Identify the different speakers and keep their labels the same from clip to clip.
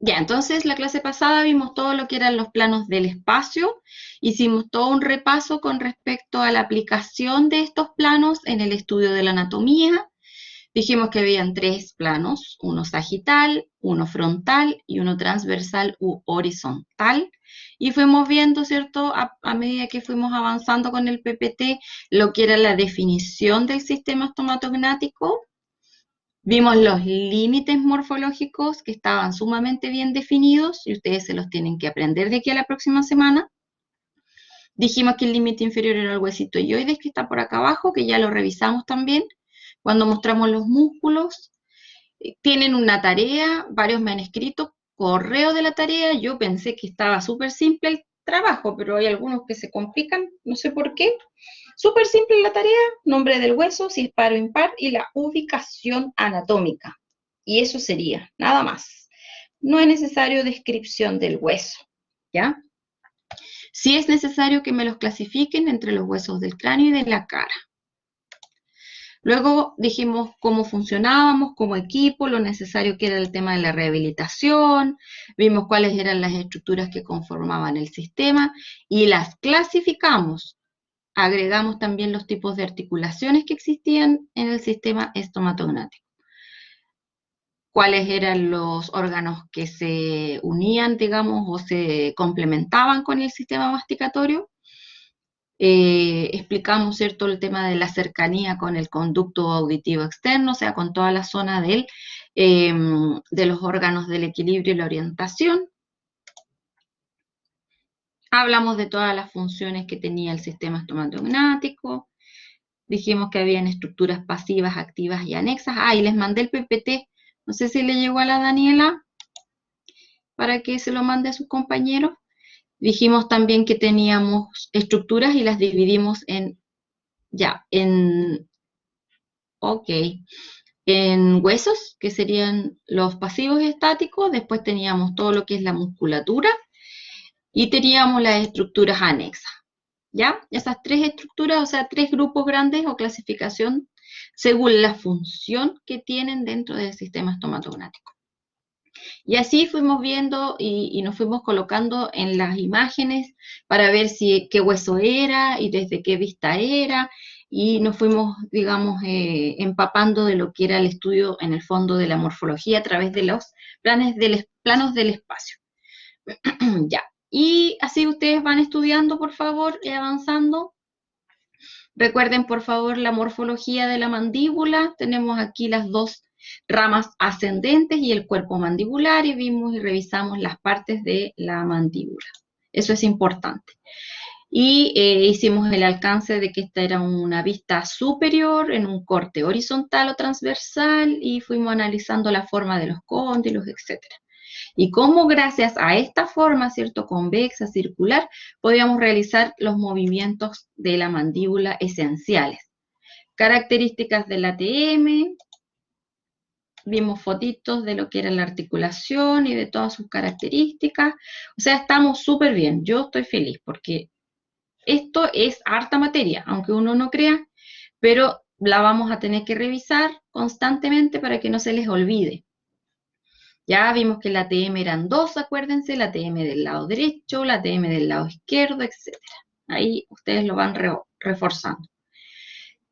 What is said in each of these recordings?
Speaker 1: Ya, entonces la clase pasada vimos todo lo que eran los planos del espacio, hicimos todo un repaso con respecto a la aplicación de estos planos en el estudio de la anatomía. Dijimos que habían tres planos, uno sagital, uno frontal y uno transversal u horizontal. Y fuimos viendo, ¿cierto?, a medida que fuimos avanzando con el PPT, lo que era la definición del sistema estomatognático. Vimos los límites morfológicos que estaban sumamente bien definidos y ustedes se los tienen que aprender de aquí a la próxima semana. Dijimos que el límite inferior era el huesito hioides que está por acá abajo, que ya lo revisamos también cuando mostramos los músculos. Tienen una tarea, varios me han escrito correo de la tarea. Yo pensé que estaba súper simple el trabajo, pero hay algunos que se complican, no sé por qué. Súper simple la tarea, nombre del hueso, si es par o impar, y la ubicación anatómica. Y eso sería, nada más. No es necesario descripción del hueso, ¿ya? Sí es necesario que me los clasifiquen entre los huesos del cráneo y de la cara. Luego dijimos cómo funcionábamos como equipo, lo necesario que era el tema de la rehabilitación, vimos cuáles eran las estructuras que conformaban el sistema y las clasificamos. Agregamos también los tipos de articulaciones que existían en el sistema estomatognático. Cuáles eran los órganos que se unían, digamos, o se complementaban con el sistema masticatorio. Explicamos, ¿cierto?, el tema de la cercanía con el conducto auditivo externo, o sea, con toda la zona de los órganos del equilibrio y la orientación. Hablamos de todas las funciones que tenía el sistema estomatognático. Dijimos que habían estructuras pasivas, activas y anexas. Ah, y les mandé el PPT. No sé si le llegó a la Daniela para que se lo mande a sus compañeros. Dijimos también que teníamos estructuras y las dividimos ok, en huesos, que serían los pasivos y estáticos. Después teníamos todo lo que es la musculatura y teníamos las estructuras anexas. ¿Ya? Esas tres estructuras, o sea, tres grupos grandes o clasificación según la función que tienen dentro del sistema estomatognático. Y así fuimos viendo y nos fuimos colocando en las imágenes para ver qué hueso era y desde qué vista era, y nos fuimos, digamos, empapando de lo que era el estudio en el fondo de la morfología a través de los planos del espacio. Ya. Y así ustedes van estudiando, por favor, y avanzando. Recuerden, por favor, la morfología de la mandíbula. Tenemos aquí las dos ramas ascendentes y el cuerpo mandibular, y vimos y revisamos las partes de la mandíbula. Eso es importante. Y hicimos el alcance de que esta era una vista superior en un corte horizontal o transversal, y fuimos analizando la forma de los cóndilos, etcétera. Y cómo gracias a esta forma, ¿cierto?, convexa, circular, podíamos realizar los movimientos de la mandíbula esenciales. Características del ATM, vimos fotitos de lo que era la articulación y de todas sus características. O sea, estamos súper bien. Yo estoy feliz porque esto es harta materia, aunque uno no crea, pero la vamos a tener que revisar constantemente para que no se les olvide. Ya vimos que la TM eran dos, acuérdense, la TM del lado derecho, la TM del lado izquierdo, etc. Ahí ustedes lo van reforzando.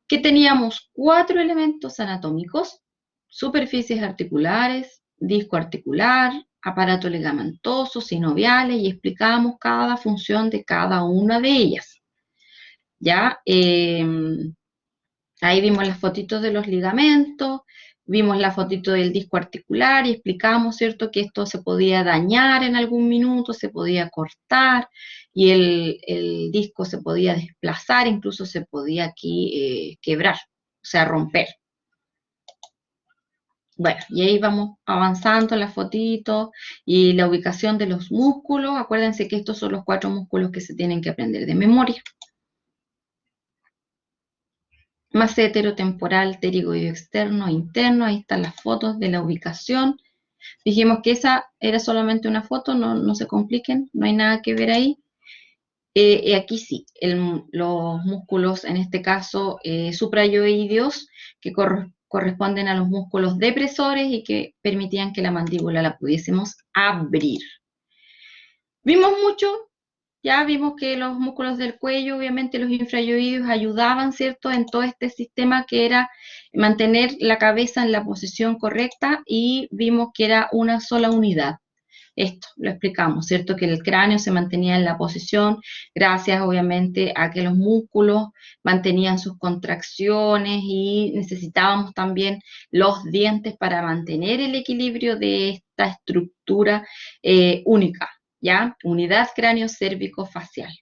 Speaker 1: Que teníamos 4 elementos anatómicos: superficies articulares, disco articular, aparato ligamentoso, sinoviales, y explicamos cada función de cada una de ellas. Ya, ahí vimos las fotitos de los ligamentos, vimos la fotito del disco articular y explicamos, ¿cierto?, que esto se podía dañar en algún minuto, se podía cortar y el disco se podía desplazar, incluso se podía aquí quebrar, o sea, romper. Bueno, y ahí vamos avanzando las fotitos y la ubicación de los músculos. Acuérdense que estos son los 4 músculos que se tienen que aprender de memoria. Macétero temporal, pterigoideo externo, interno. Ahí están las fotos de la ubicación. Dijimos que esa era solamente una foto, no se compliquen, no hay nada que ver ahí. Aquí sí, los músculos, en este caso suprayoideos, que corresponden a los músculos depresores y que permitían que la mandíbula la pudiésemos abrir. Vimos mucho, ya vimos que los músculos del cuello, obviamente los infraoídeos, ayudaban, ¿cierto?, en todo este sistema que era mantener la cabeza en la posición correcta, y vimos que era una sola unidad. Esto lo explicamos, ¿cierto? Que el cráneo se mantenía en la posición gracias, obviamente, a que los músculos mantenían sus contracciones, y necesitábamos también los dientes para mantener el equilibrio de esta estructura única, ¿ya? Unidad cráneo-cérvico-facial.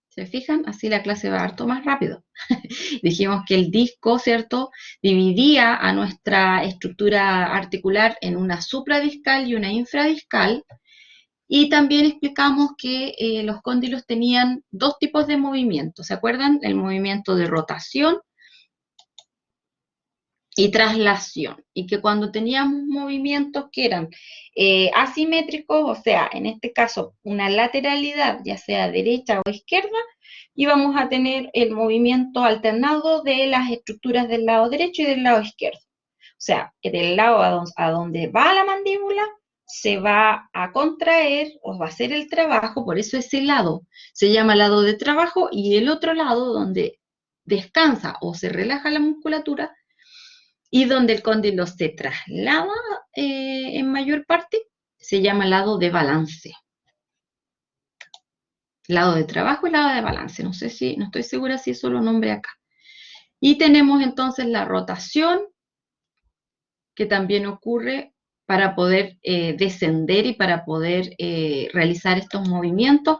Speaker 1: ¿Se fijan? Así la clase va harto más rápido. Dijimos que el disco, ¿cierto?, dividía a nuestra estructura articular en una supradiscal y una infradiscal, y también explicamos que los cóndilos tenían dos tipos de movimientos, ¿se acuerdan? El movimiento de rotación y traslación, y que cuando teníamos movimientos que eran asimétricos, o sea, en este caso una lateralidad, ya sea derecha o izquierda, íbamos a tener el movimiento alternado de las estructuras del lado derecho y del lado izquierdo. O sea, del lado a donde va la mandíbula se va a contraer o va a hacer el trabajo, por eso ese lado se llama lado de trabajo, y el otro lado donde descansa o se relaja la musculatura y donde el cóndilo se traslada en mayor parte, se llama lado de balance. Lado de trabajo y lado de balance. No estoy segura si eso lo nombré acá. Y tenemos entonces la rotación, que también ocurre para poder descender y para poder realizar estos movimientos.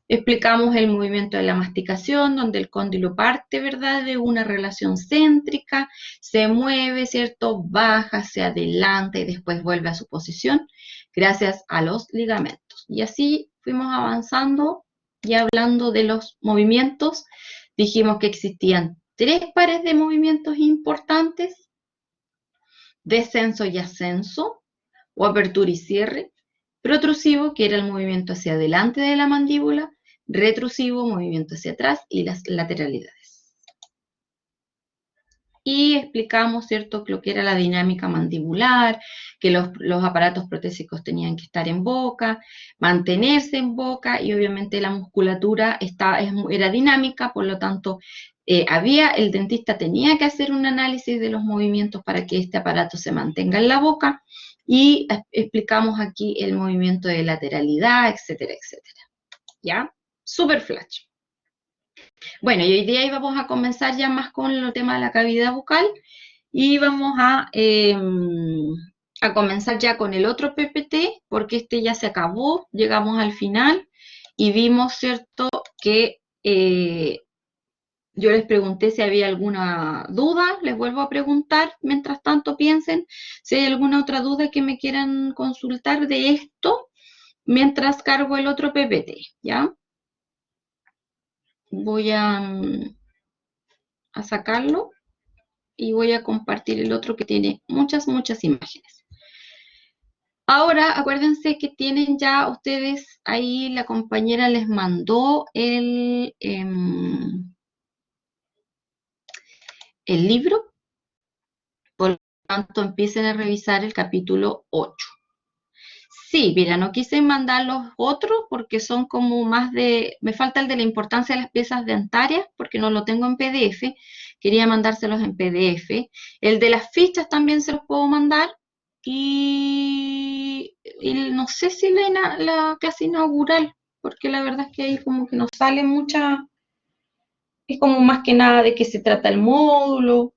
Speaker 1: Explicamos el movimiento de la masticación, donde el cóndilo parte, ¿verdad?, de una relación céntrica, se mueve, ¿cierto?, baja, se adelanta y después vuelve a su posición gracias a los ligamentos. Y así fuimos avanzando, y hablando de los movimientos, dijimos que existían 3 pares de movimientos importantes: descenso y ascenso, o apertura y cierre; protrusivo, que era el movimiento hacia adelante de la mandíbula; retrusivo, movimiento hacia atrás; y las lateralidades. Y explicamos, ¿cierto?, lo que era la dinámica mandibular, que los aparatos protésicos tenían que estar en boca, mantenerse en boca, y obviamente la musculatura era dinámica, por lo tanto, el dentista tenía que hacer un análisis de los movimientos para que este aparato se mantenga en la boca, y explicamos aquí el movimiento de lateralidad, etcétera, etcétera. ¿Ya? Super flash. Bueno, y hoy día íbamos a comenzar ya más con el tema de la cavidad bucal, y vamos a comenzar ya con el otro PPT, porque este ya se acabó, llegamos al final, y vimos, ¿cierto?, que yo les pregunté si había alguna duda. Les vuelvo a preguntar, mientras tanto piensen si hay alguna otra duda que me quieran consultar de esto, mientras cargo el otro PPT, ¿ya? Voy a sacarlo, y voy a compartir el otro que tiene muchas imágenes. Ahora, acuérdense que tienen ya ustedes ahí, la compañera les mandó el libro, por lo tanto empiecen a revisar el capítulo 8. Sí, mira, no quise mandar los otros porque son como más me falta el de la importancia de las piezas dentarias, porque no lo tengo en PDF, quería mandárselos en PDF. El de las fichas también se los puedo mandar, y no sé si la clase inaugural, porque la verdad es que ahí como que nos sale mucha, es como más que nada de qué se trata el módulo,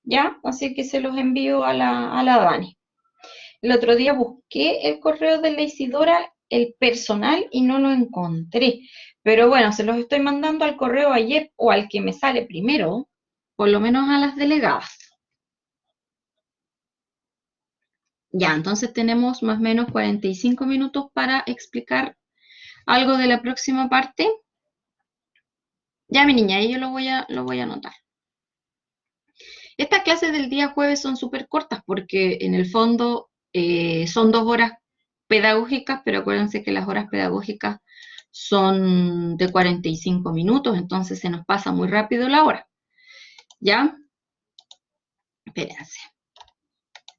Speaker 1: ¿ya? Así que se los envío a la Dani. El otro día busqué el correo de la Isidora, el personal, y no lo encontré. Pero bueno, se los estoy mandando al correo ayer, o al que me sale primero, por lo menos a las delegadas. Ya, entonces tenemos más o menos 45 minutos para explicar algo de la próxima parte. Ya, mi niña, ahí yo lo voy a anotar. Estas clases del día jueves son súper cortas, porque en el fondo son 2 horas pedagógicas, pero acuérdense que las horas pedagógicas son de 45 minutos, entonces se nos pasa muy rápido la hora, ¿ya? Espérense.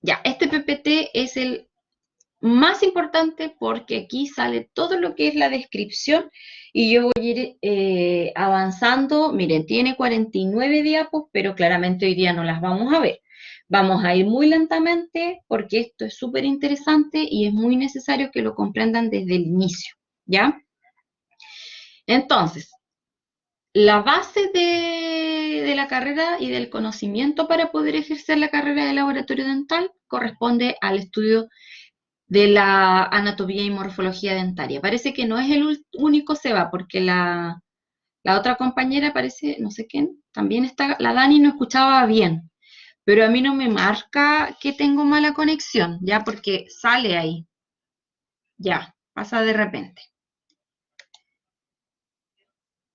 Speaker 1: Ya, este PPT es el más importante porque aquí sale todo lo que es la descripción y yo voy a ir avanzando. Miren, tiene 49 diapos, pero claramente hoy día no las vamos a ver. Vamos a ir muy lentamente porque esto es súper interesante y es muy necesario que lo comprendan desde el inicio, ¿ya? Entonces, la base de la carrera y del conocimiento para poder ejercer la carrera de laboratorio dental corresponde al estudio de la anatomía y morfología dentaria. Parece que no es el único SEBA, porque la otra compañera parece, no sé quién, también está, la Dani no escuchaba bien, pero a mí no me marca que tengo mala conexión, ya porque sale ahí, ya, pasa de repente.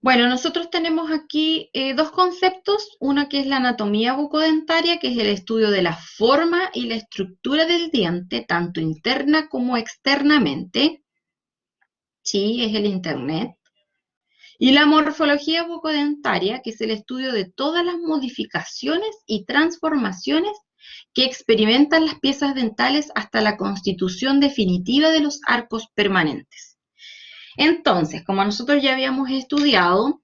Speaker 1: Bueno, nosotros tenemos aquí dos conceptos, uno que es la anatomía bucodentaria, que es el estudio de la forma y la estructura del diente, tanto interna como externamente. Sí, es el internet. Y la morfología bucodentaria, que es el estudio de todas las modificaciones y transformaciones que experimentan las piezas dentales hasta la constitución definitiva de los arcos permanentes. Entonces, como nosotros ya habíamos estudiado,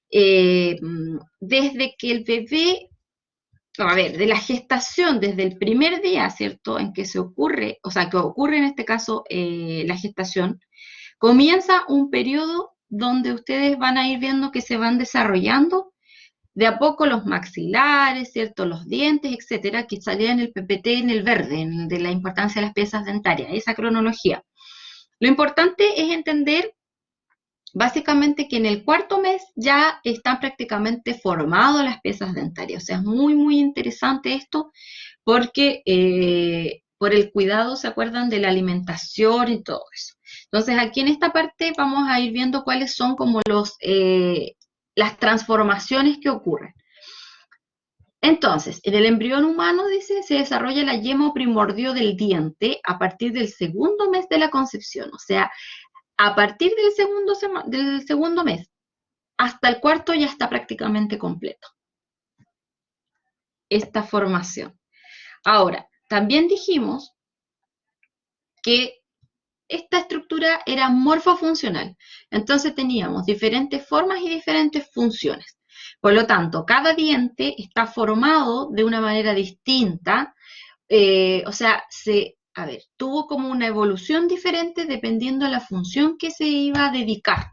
Speaker 1: desde que el bebé, a ver, de la gestación, desde el primer día, ¿cierto?, en que se ocurre, o sea, que ocurre en este caso la gestación, comienza un periodo donde ustedes van a ir viendo que se van desarrollando de a poco los maxilares, ¿cierto?, los dientes, etcétera, que salía en el PPT en el verde, en el de la importancia de las piezas dentarias, esa cronología. Lo importante es entender básicamente que en el cuarto mes ya están prácticamente formadas las piezas dentarias. O sea, es muy, muy interesante esto porque por el cuidado, ¿se acuerdan de la alimentación y todo eso? Entonces, aquí en esta parte vamos a ir viendo cuáles son como las transformaciones que ocurren. Entonces, en el embrión humano, dice, se desarrolla la yema primordio del diente a partir del segundo mes de la concepción. O sea, a partir del segundo mes hasta el cuarto ya está prácticamente completo esta formación. Ahora, también dijimos que esta estructura era morfofuncional. Entonces teníamos diferentes formas y diferentes funciones. Por lo tanto, cada diente está formado de una manera distinta. O sea, tuvo como una evolución diferente dependiendo de la función que se iba a dedicar,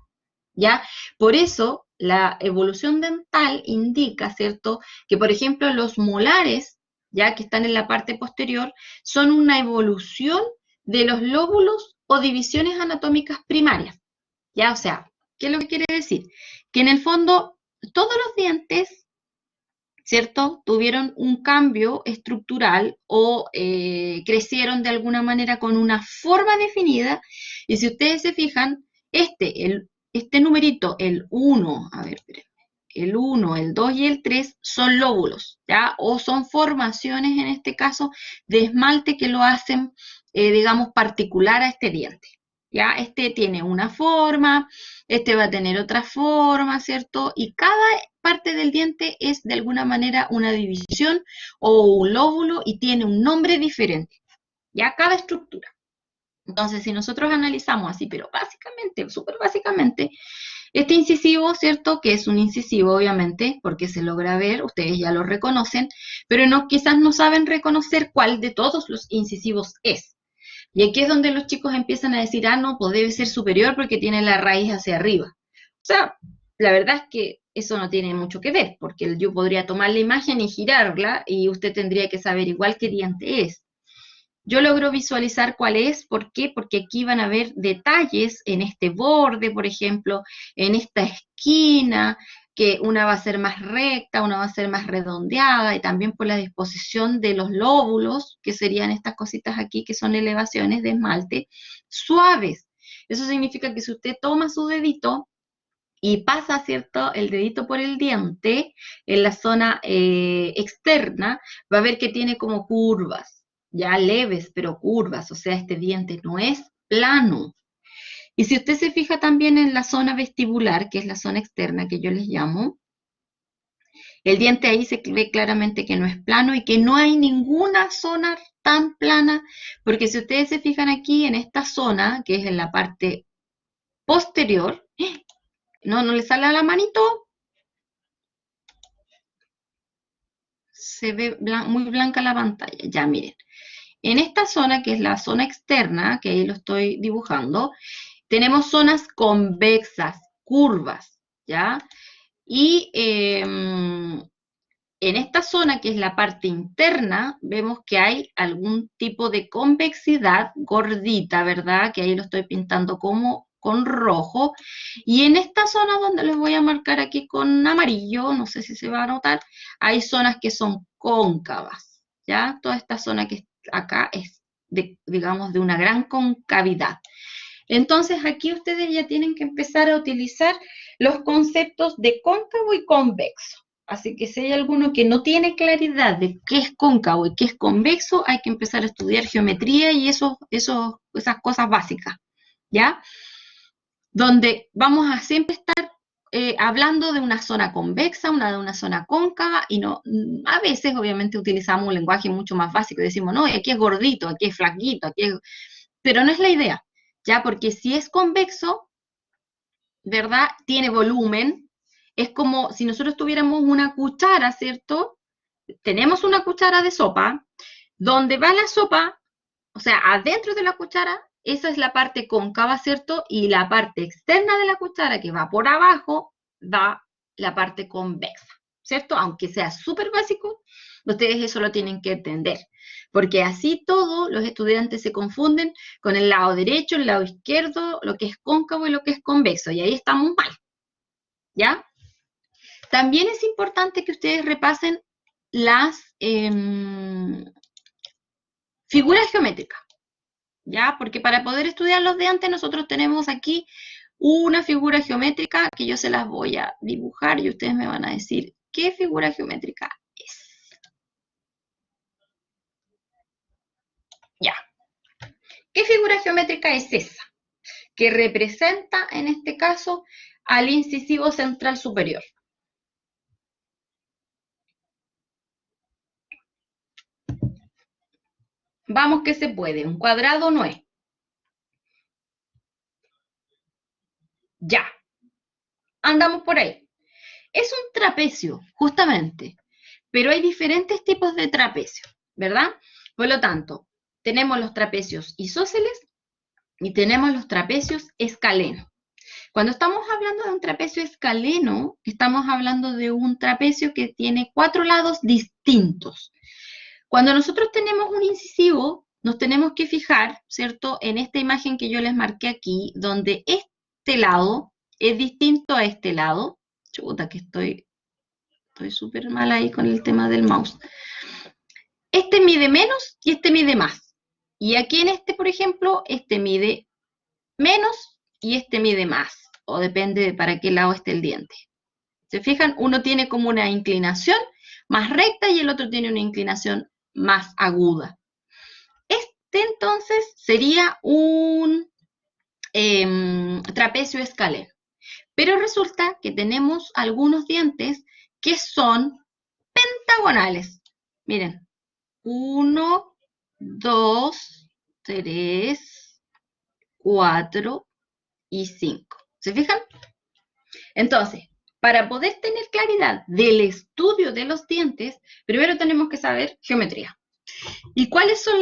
Speaker 1: ¿ya? Por eso, la evolución dental indica, ¿cierto?, que, por ejemplo, los molares, ya que están en la parte posterior, son una evolución de los lóbulos o divisiones anatómicas primarias, ¿ya? O sea, ¿qué es lo que quiere decir? Que en el fondo, todos los dientes, ¿cierto?, tuvieron un cambio estructural o crecieron de alguna manera con una forma definida. Y si ustedes se fijan, este numerito, el 1, a ver, espérenme, el 1, el 2 y el 3 son lóbulos, ¿ya? O son formaciones, en este caso, de esmalte que lo hacen, digamos, particular a este diente, ¿ya? Este tiene una forma, este va a tener otra forma, ¿cierto? Y cada parte del diente es de alguna manera una división o un lóbulo y tiene un nombre diferente, ¿ya? Cada estructura. Entonces, si nosotros analizamos así, pero básicamente, súper básicamente, este incisivo, ¿cierto?, que es un incisivo, obviamente, porque se logra ver, ustedes ya lo reconocen, pero no, quizás no saben reconocer cuál de todos los incisivos es. Y aquí es donde los chicos empiezan a decir, ah, no, pues debe ser superior porque tiene la raíz hacia arriba. O sea, la verdad es que eso no tiene mucho que ver, porque yo podría tomar la imagen y girarla y usted tendría que saber igual qué diente es. Yo logro visualizar cuál es, ¿por qué? Porque aquí van a ver detalles en este borde, por ejemplo, en esta esquina, que una va a ser más recta, una va a ser más redondeada, y también por la disposición de los lóbulos, que serían estas cositas aquí, que son elevaciones de esmalte, suaves. Eso significa que si usted toma su dedito y pasa, ¿cierto?, el dedito por el diente, en la zona externa, va a ver que tiene como curvas, ya leves, pero curvas, o sea, este diente no es plano. Y si usted se fija también en la zona vestibular, que es la zona externa que yo les llamo, El diente ahí se ve claramente que no es plano y que no hay ninguna zona tan plana, porque si ustedes se fijan aquí en esta zona, que es en la parte posterior, no le sale a la manito, se ve muy blanca la pantalla. Ya, miren. En esta zona, que es la zona externa, que ahí lo estoy dibujando, tenemos zonas convexas, curvas, ¿ya? Y en esta zona, que es la parte interna, vemos que hay algún tipo de convexidad gordita, ¿verdad? Que ahí lo estoy pintando como con rojo. Y en esta zona donde les voy a marcar aquí con amarillo, no sé si se va a notar, hay zonas que son cóncavas, ¿ya? Toda esta zona que acá es, digamos, de una gran concavidad. Entonces aquí ustedes ya tienen que empezar a utilizar los conceptos de cóncavo y convexo. Así que si hay alguno que no tiene claridad de qué es cóncavo y qué es convexo, hay que empezar a estudiar geometría y esas cosas básicas, ¿ya? Donde vamos a siempre estar hablando de una zona convexa, de una zona cóncava, y no, a veces obviamente utilizamos un lenguaje mucho más básico y decimos, no, aquí es gordito, aquí es flaquito, pero no es la idea, ¿ya? Porque si es convexo, ¿verdad? Tiene volumen, es como si nosotros tuviéramos una cuchara, ¿cierto? Tenemos una cuchara de sopa, donde va la sopa, o sea, adentro de la cuchara, esa es la parte cóncava, ¿cierto? Y la parte externa de la cuchara, que va por abajo, va la parte convexa, ¿cierto? Aunque sea súper básico, ustedes eso lo tienen que entender, porque así todos los estudiantes se confunden con el lado derecho, el lado izquierdo, lo que es cóncavo y lo que es convexo, y ahí estamos mal, ¿ya? También es importante que ustedes repasen las figuras geométricas, ¿ya? Porque para poder estudiar los de antes nosotros tenemos aquí una figura geométrica que yo se las voy a dibujar y ustedes me van a decir qué figura geométrica es. Ya. ¿Qué figura geométrica es esa? Que representa, en este caso, al incisivo central superior. Vamos que se puede, un cuadrado no es. Ya, andamos por ahí. Es un trapecio, justamente, pero hay diferentes tipos de trapecios, ¿verdad? Por lo tanto, tenemos los trapecios isósceles y tenemos los trapecios escalenos. Cuando estamos hablando de un trapecio escaleno, estamos hablando de un trapecio que tiene 4 lados distintos. Cuando nosotros tenemos un incisivo, nos tenemos que fijar, ¿cierto?, en esta imagen que yo les marqué aquí, donde este lado es distinto a este lado. Chuta, que estoy súper mal ahí con el tema del mouse. Este mide menos y este mide más. Y aquí en este, por ejemplo, este mide menos y este mide más. O depende de para qué lado esté el diente. ¿Se fijan? Uno tiene como una inclinación más recta y el otro tiene una inclinación más aguda. Este entonces sería un trapecio escaleno. Pero resulta que tenemos algunos dientes que son pentagonales. Miren, 1, 2, 3, 4 y 5. ¿Se fijan? Entonces, para poder tener claridad del estudio de los dientes, primero tenemos que saber geometría. ¿Y cuáles son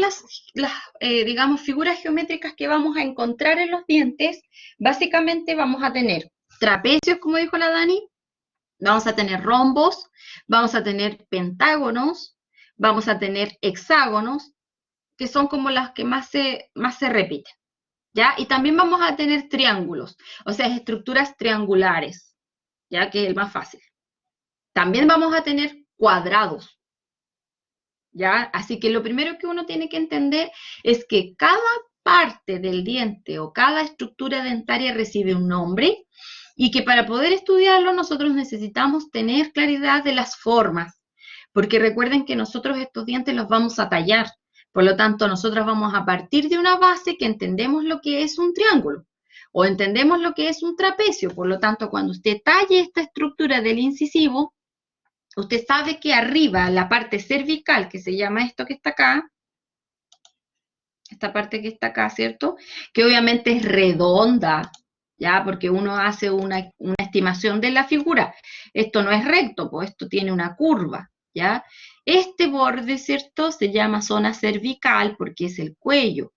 Speaker 1: digamos, figuras geométricas que vamos a encontrar en los dientes? Básicamente vamos a tener trapecios, como dijo la Dani, vamos a tener rombos, vamos a tener pentágonos, vamos a tener hexágonos, que son como las que más se repiten, ¿ya? Y también vamos a tener triángulos, o sea, estructuras triangulares, ¿ya? Que es el más fácil. También vamos a tener cuadrados, ¿ya? Así que lo primero que uno tiene que entender es que cada parte del diente o cada estructura dentaria recibe un nombre y que para poder estudiarlo nosotros necesitamos tener claridad de las formas, porque recuerden que nosotros estos dientes los vamos a tallar, por lo tanto nosotros vamos a partir de una base que entendemos lo que es un triángulo o entendemos lo que es un trapecio, por lo tanto cuando usted talle esta estructura del incisivo, usted sabe que arriba, la parte cervical, que se llama esto que está acá, esta parte que está acá, ¿cierto? Que obviamente es redonda, ¿ya? Porque uno hace una estimación de la figura. Esto no es recto, pues esto tiene una curva, ¿ya? Este borde, ¿cierto? Se llama zona cervical porque es el cuello.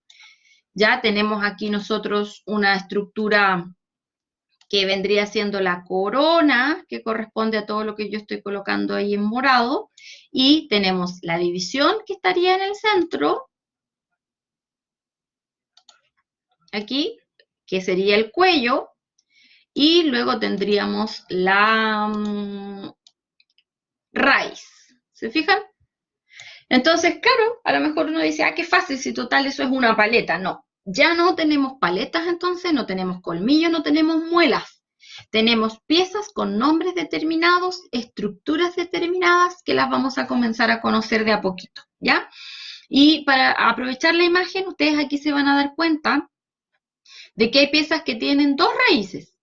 Speaker 1: Ya tenemos aquí nosotros una estructura que vendría siendo la corona, que corresponde a todo lo que yo estoy colocando ahí en morado, y tenemos la división que estaría en el centro, aquí, que sería el cuello, y luego tendríamos la raíz. ¿Se fijan? Entonces, claro, a lo mejor uno dice, ah, qué fácil, si total eso es una paleta. No, ya no tenemos paletas entonces, no tenemos colmillos, no tenemos muelas. Tenemos piezas con nombres determinados, estructuras determinadas que las vamos a comenzar a conocer de a poquito, ¿ya? Y para aprovechar la imagen, ustedes aquí se van a dar cuenta de que hay piezas que tienen dos raíces,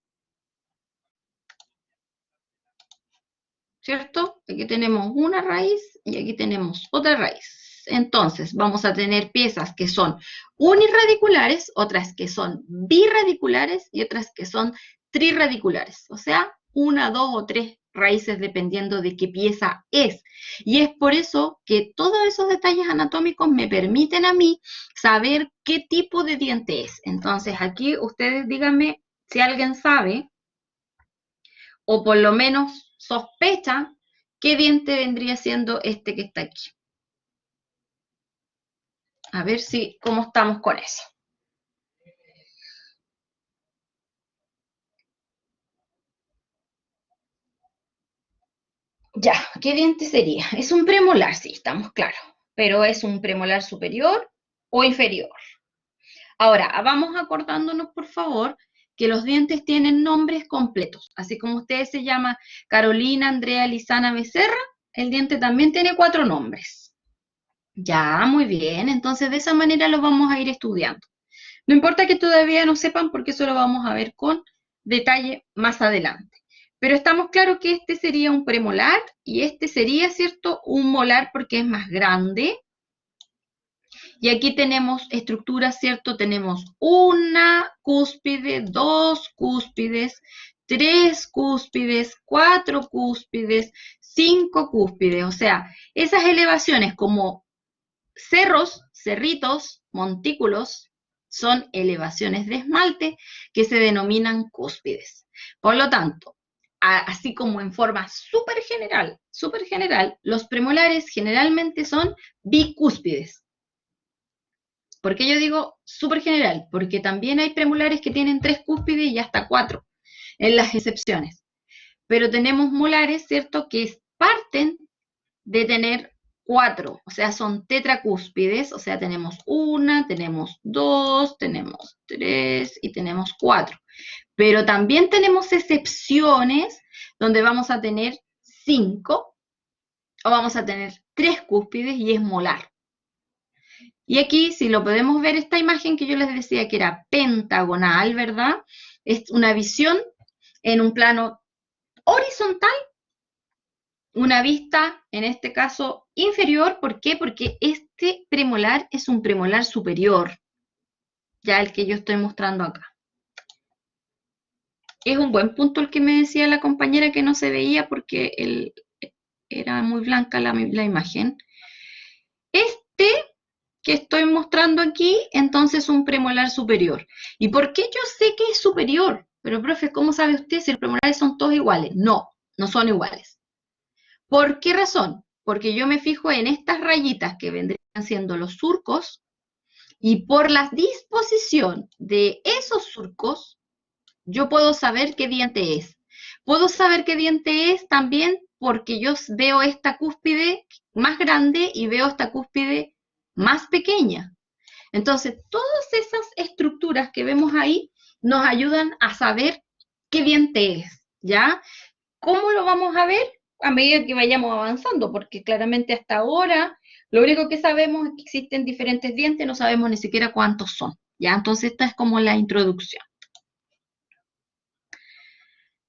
Speaker 1: ¿cierto? Aquí tenemos una raíz y aquí tenemos otra raíz. Entonces, vamos a tener piezas que son unirradiculares, otras que son birradiculares y otras que son trirradiculares. O sea, una, dos o tres raíces dependiendo de qué pieza es. Y es por eso que todos esos detalles anatómicos me permiten a mí saber qué tipo de diente es. Entonces, aquí ustedes díganme si alguien sabe o por lo menos sospecha qué diente vendría siendo este que está aquí. A ver si cómo estamos con eso. Ya, ¿qué diente sería? Es un premolar, sí, estamos claros, pero es un premolar superior o inferior. Ahora, vamos acordándonos, por favor, que los dientes tienen nombres completos. Así como usted se llama Carolina Andrea Lizana Becerra, el diente también tiene 4 nombres. Ya, muy bien, entonces de esa manera lo vamos a ir estudiando. No importa que todavía no sepan porque eso lo vamos a ver con detalle más adelante. Pero estamos claros que este sería un premolar y este sería, ¿cierto?, un molar porque es más grande. Y aquí tenemos estructuras, ¿cierto? Tenemos una cúspide, dos cúspides, tres cúspides, cuatro cúspides, cinco cúspides. O sea, esas elevaciones como cerros, cerritos, montículos, son elevaciones de esmalte que se denominan cúspides. Por lo tanto, así como en forma súper general, los premolares generalmente son bicúspides. ¿Por qué yo digo súper general? Porque también hay premolares que tienen tres cúspides y hasta cuatro, en las excepciones. Pero tenemos molares, ¿cierto?, que parten de tener cuatro, o sea, son tetracúspides, o sea, tenemos una, tenemos dos, tenemos tres y tenemos cuatro. Pero también tenemos excepciones donde vamos a tener cinco o vamos a tener tres cúspides y es molar. Y aquí, si lo podemos ver, esta imagen que yo les decía que era pentagonal, ¿verdad? Es una visión en un plano horizontal, una vista, en este caso, inferior. ¿Por qué? Porque este premolar es un premolar superior, ya el que yo estoy mostrando acá. Es un buen punto el que me decía la compañera que no se veía porque era muy blanca la imagen. Este que estoy mostrando aquí, entonces un premolar superior. ¿Y por qué yo sé que es superior? Pero, profe, ¿cómo sabe usted si los premolares son todos iguales? No, no son iguales. ¿Por qué razón? Porque yo me fijo en estas rayitas que vendrían siendo los surcos y por la disposición de esos surcos, yo puedo saber qué diente es. Puedo saber qué diente es también porque yo veo esta cúspide más grande y veo esta cúspide más pequeña. Entonces, todas esas estructuras que vemos ahí nos ayudan a saber qué diente es, ¿ya? ¿Cómo lo vamos a ver? A medida que vayamos avanzando, porque claramente hasta ahora lo único que sabemos es que existen diferentes dientes, no sabemos ni siquiera cuántos son, ¿ya? Entonces, esta es como la introducción.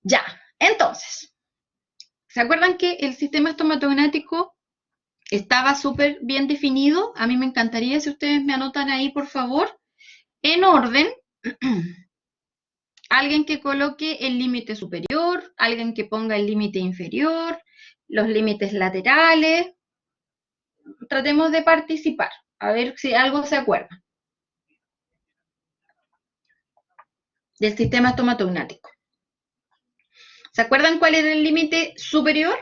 Speaker 1: Ya, entonces, ¿Se acuerdan que el sistema estomatognático estaba súper bien definido? A mí me encantaría si ustedes me anotan ahí, por favor, en orden. Alguien que coloque el límite superior, alguien que ponga el límite inferior, los límites laterales. Tratemos de participar, a ver si algo se acuerda del sistema estomatognático. ¿Se acuerdan cuál era el límite superior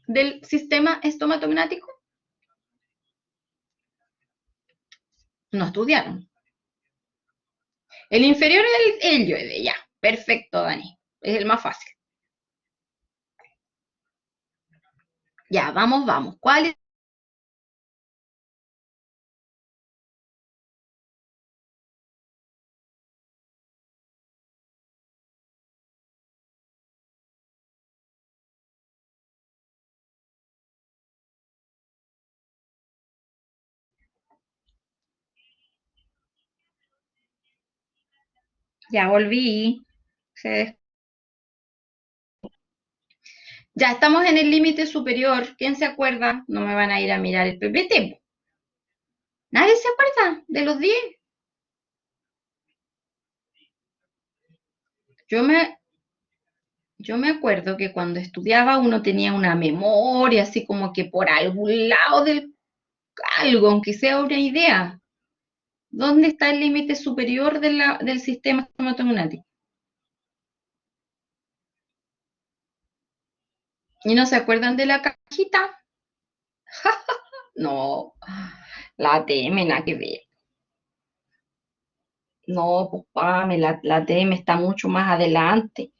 Speaker 1: del sistema estomatognático? No estudiaron. El inferior es el yoide, ya. Perfecto, Dani. Es el más fácil. Ya, vamos, vamos. ¿Cuál es? Ya volví. Ya estamos en el límite superior. ¿Quién se acuerda? No me van a ir a mirar el PPT. ¿Nadie se acuerda de los 10? Yo me, yo me acuerdo que cuando estudiaba uno tenía una memoria, así como que por algún lado del algo, aunque sea una idea. ¿Dónde está el límite superior del sistema estomatognático? ¿Y no se acuerdan de la cajita? No, la ATM, nada que ver. No, pues Pame, la ATM está mucho más adelante.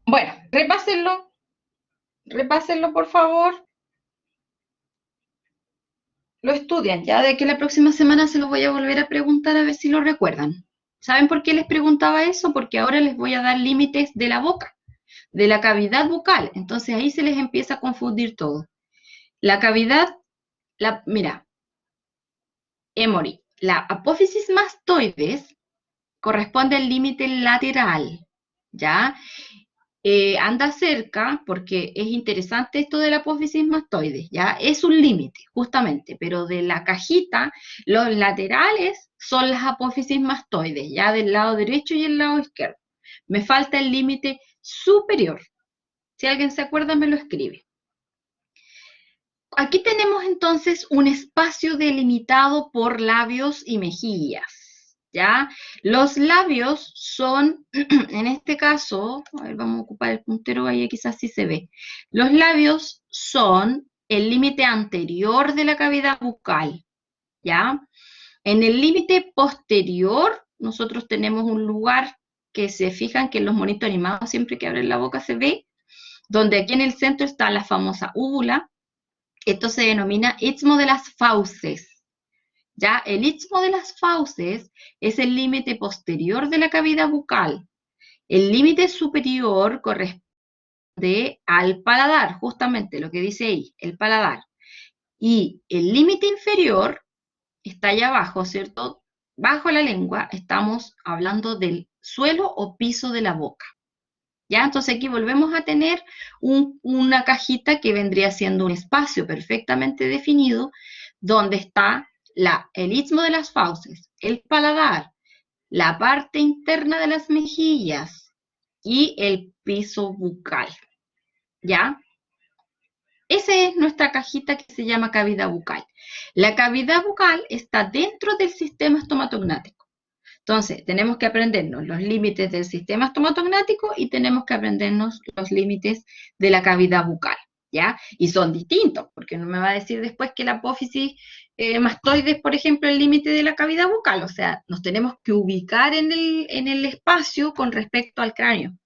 Speaker 1: Bueno, repásenlo por favor. Lo estudian, ya de que la próxima semana se los voy a volver a preguntar a ver si lo recuerdan. ¿Saben por qué les preguntaba eso? Porque ahora les voy a dar límites de la boca, de la cavidad bucal. Entonces ahí se les empieza a confundir todo. La cavidad, mira, Emory, la apófisis mastoides corresponde al límite lateral, ¿ya? Anda cerca porque es interesante esto de la apófisis mastoides, ¿ya? Es un límite, justamente, pero de la cajita, los laterales son las apófisis mastoides, ¿ya? Del lado derecho y el lado izquierdo. Me falta el límite superior. Si alguien se acuerda, me lo escribe. Aquí tenemos entonces un espacio delimitado por labios y mejillas, ¿ya? Los labios son, en este caso, a ver, vamos a ocupar el puntero ahí, quizás sí se ve. Los labios son el límite anterior de la cavidad bucal, ¿ya? En el límite posterior, nosotros tenemos un lugar que se fijan que en los monitos animados, siempre que abren la boca se ve, donde aquí en el centro está la famosa úvula. Esto se denomina istmo de las fauces. ¿Ya? El istmo de las fauces es el límite posterior de la cavidad bucal. El límite superior corresponde al paladar, justamente lo que dice ahí, el paladar. Y el límite inferior está allá abajo, ¿cierto? Bajo la lengua estamos hablando del suelo o piso de la boca. ¿Ya? Entonces aquí volvemos a tener una cajita que vendría siendo un espacio perfectamente definido donde está el istmo de las fauces, el paladar, la parte interna de las mejillas y el piso bucal. ¿Ya? Esa es nuestra cajita que se llama cavidad bucal. La cavidad bucal está dentro del sistema estomatognático. Entonces, tenemos que aprendernos los límites del sistema estomatognático y tenemos que aprendernos los límites de la cavidad bucal, ¿ya? Y son distintos, porque no me va a decir después que la apófisis mastoides, por ejemplo, el límite de la cavidad bucal. O sea, nos tenemos que ubicar en el espacio con respecto al cráneo.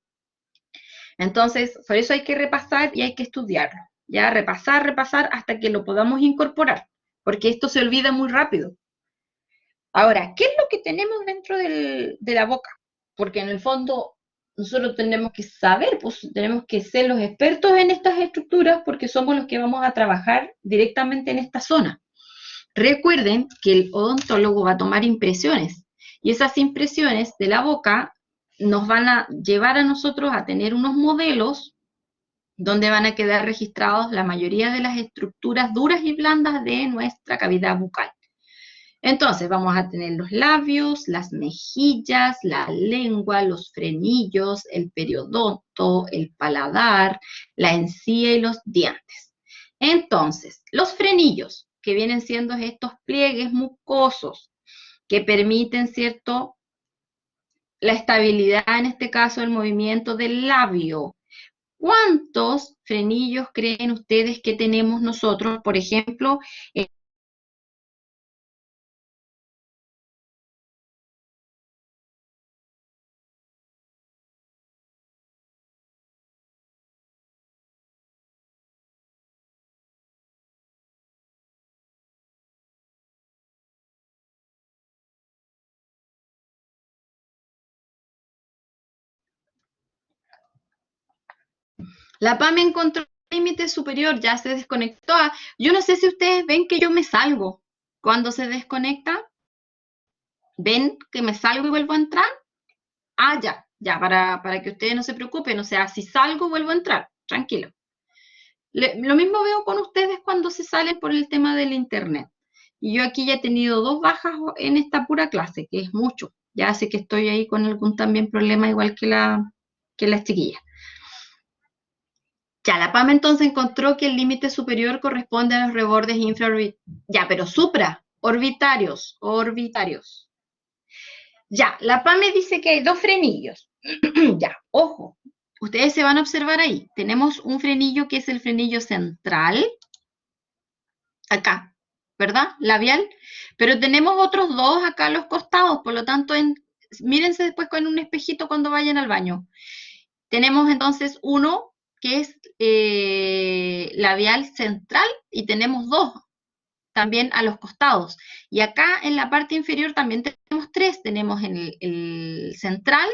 Speaker 1: Entonces, por eso hay que repasar y hay que estudiarlo, ¿ya? Repasar hasta que lo podamos incorporar, porque esto se olvida muy rápido. Ahora, ¿qué es lo que tenemos dentro de la boca? Porque en el fondo nosotros tenemos que saber, pues tenemos que ser los expertos en estas estructuras porque somos los que vamos a trabajar directamente en esta zona. Recuerden que el odontólogo va a tomar impresiones y esas impresiones de la boca nos van a llevar a nosotros a tener unos modelos donde van a quedar registrados la mayoría de las estructuras duras y blandas de nuestra cavidad bucal. Entonces vamos a tener los labios, las mejillas, la lengua, los frenillos, el periodonto, el paladar, la encía y los dientes. Entonces, los frenillos, que vienen siendo estos pliegues mucosos que permiten, ¿cierto?, la estabilidad, en este caso, el movimiento del labio. ¿Cuántos frenillos creen ustedes que tenemos nosotros, por ejemplo? La PAM encontró el límite superior, ya se desconectó. Yo no sé si ustedes ven que yo me salgo cuando se desconecta. ¿Ven que me salgo y vuelvo a entrar? Ah, ya, para que ustedes no se preocupen. O sea, si salgo, vuelvo a entrar. Tranquilo. Lo mismo veo con ustedes cuando se salen por el tema del internet. Y yo aquí ya he tenido 2 bajas en esta pura clase, que es mucho. Ya sé que estoy ahí con algún también problema, igual que las chiquillas. Ya, la PAM entonces encontró que el límite superior corresponde a los rebordes infraorbitarios. Ya, pero orbitarios. Ya, la PAM me dice que hay 2 frenillos. Ya, ojo, ustedes se van a observar ahí. Tenemos un frenillo que es el frenillo central, acá, ¿verdad? Labial. Pero tenemos otros 2 acá a los costados, por lo tanto, mírense después con un espejito cuando vayan al baño. Tenemos entonces uno que es labial central y tenemos 2 también a los costados. Y acá en la parte inferior también tenemos 3. Tenemos el central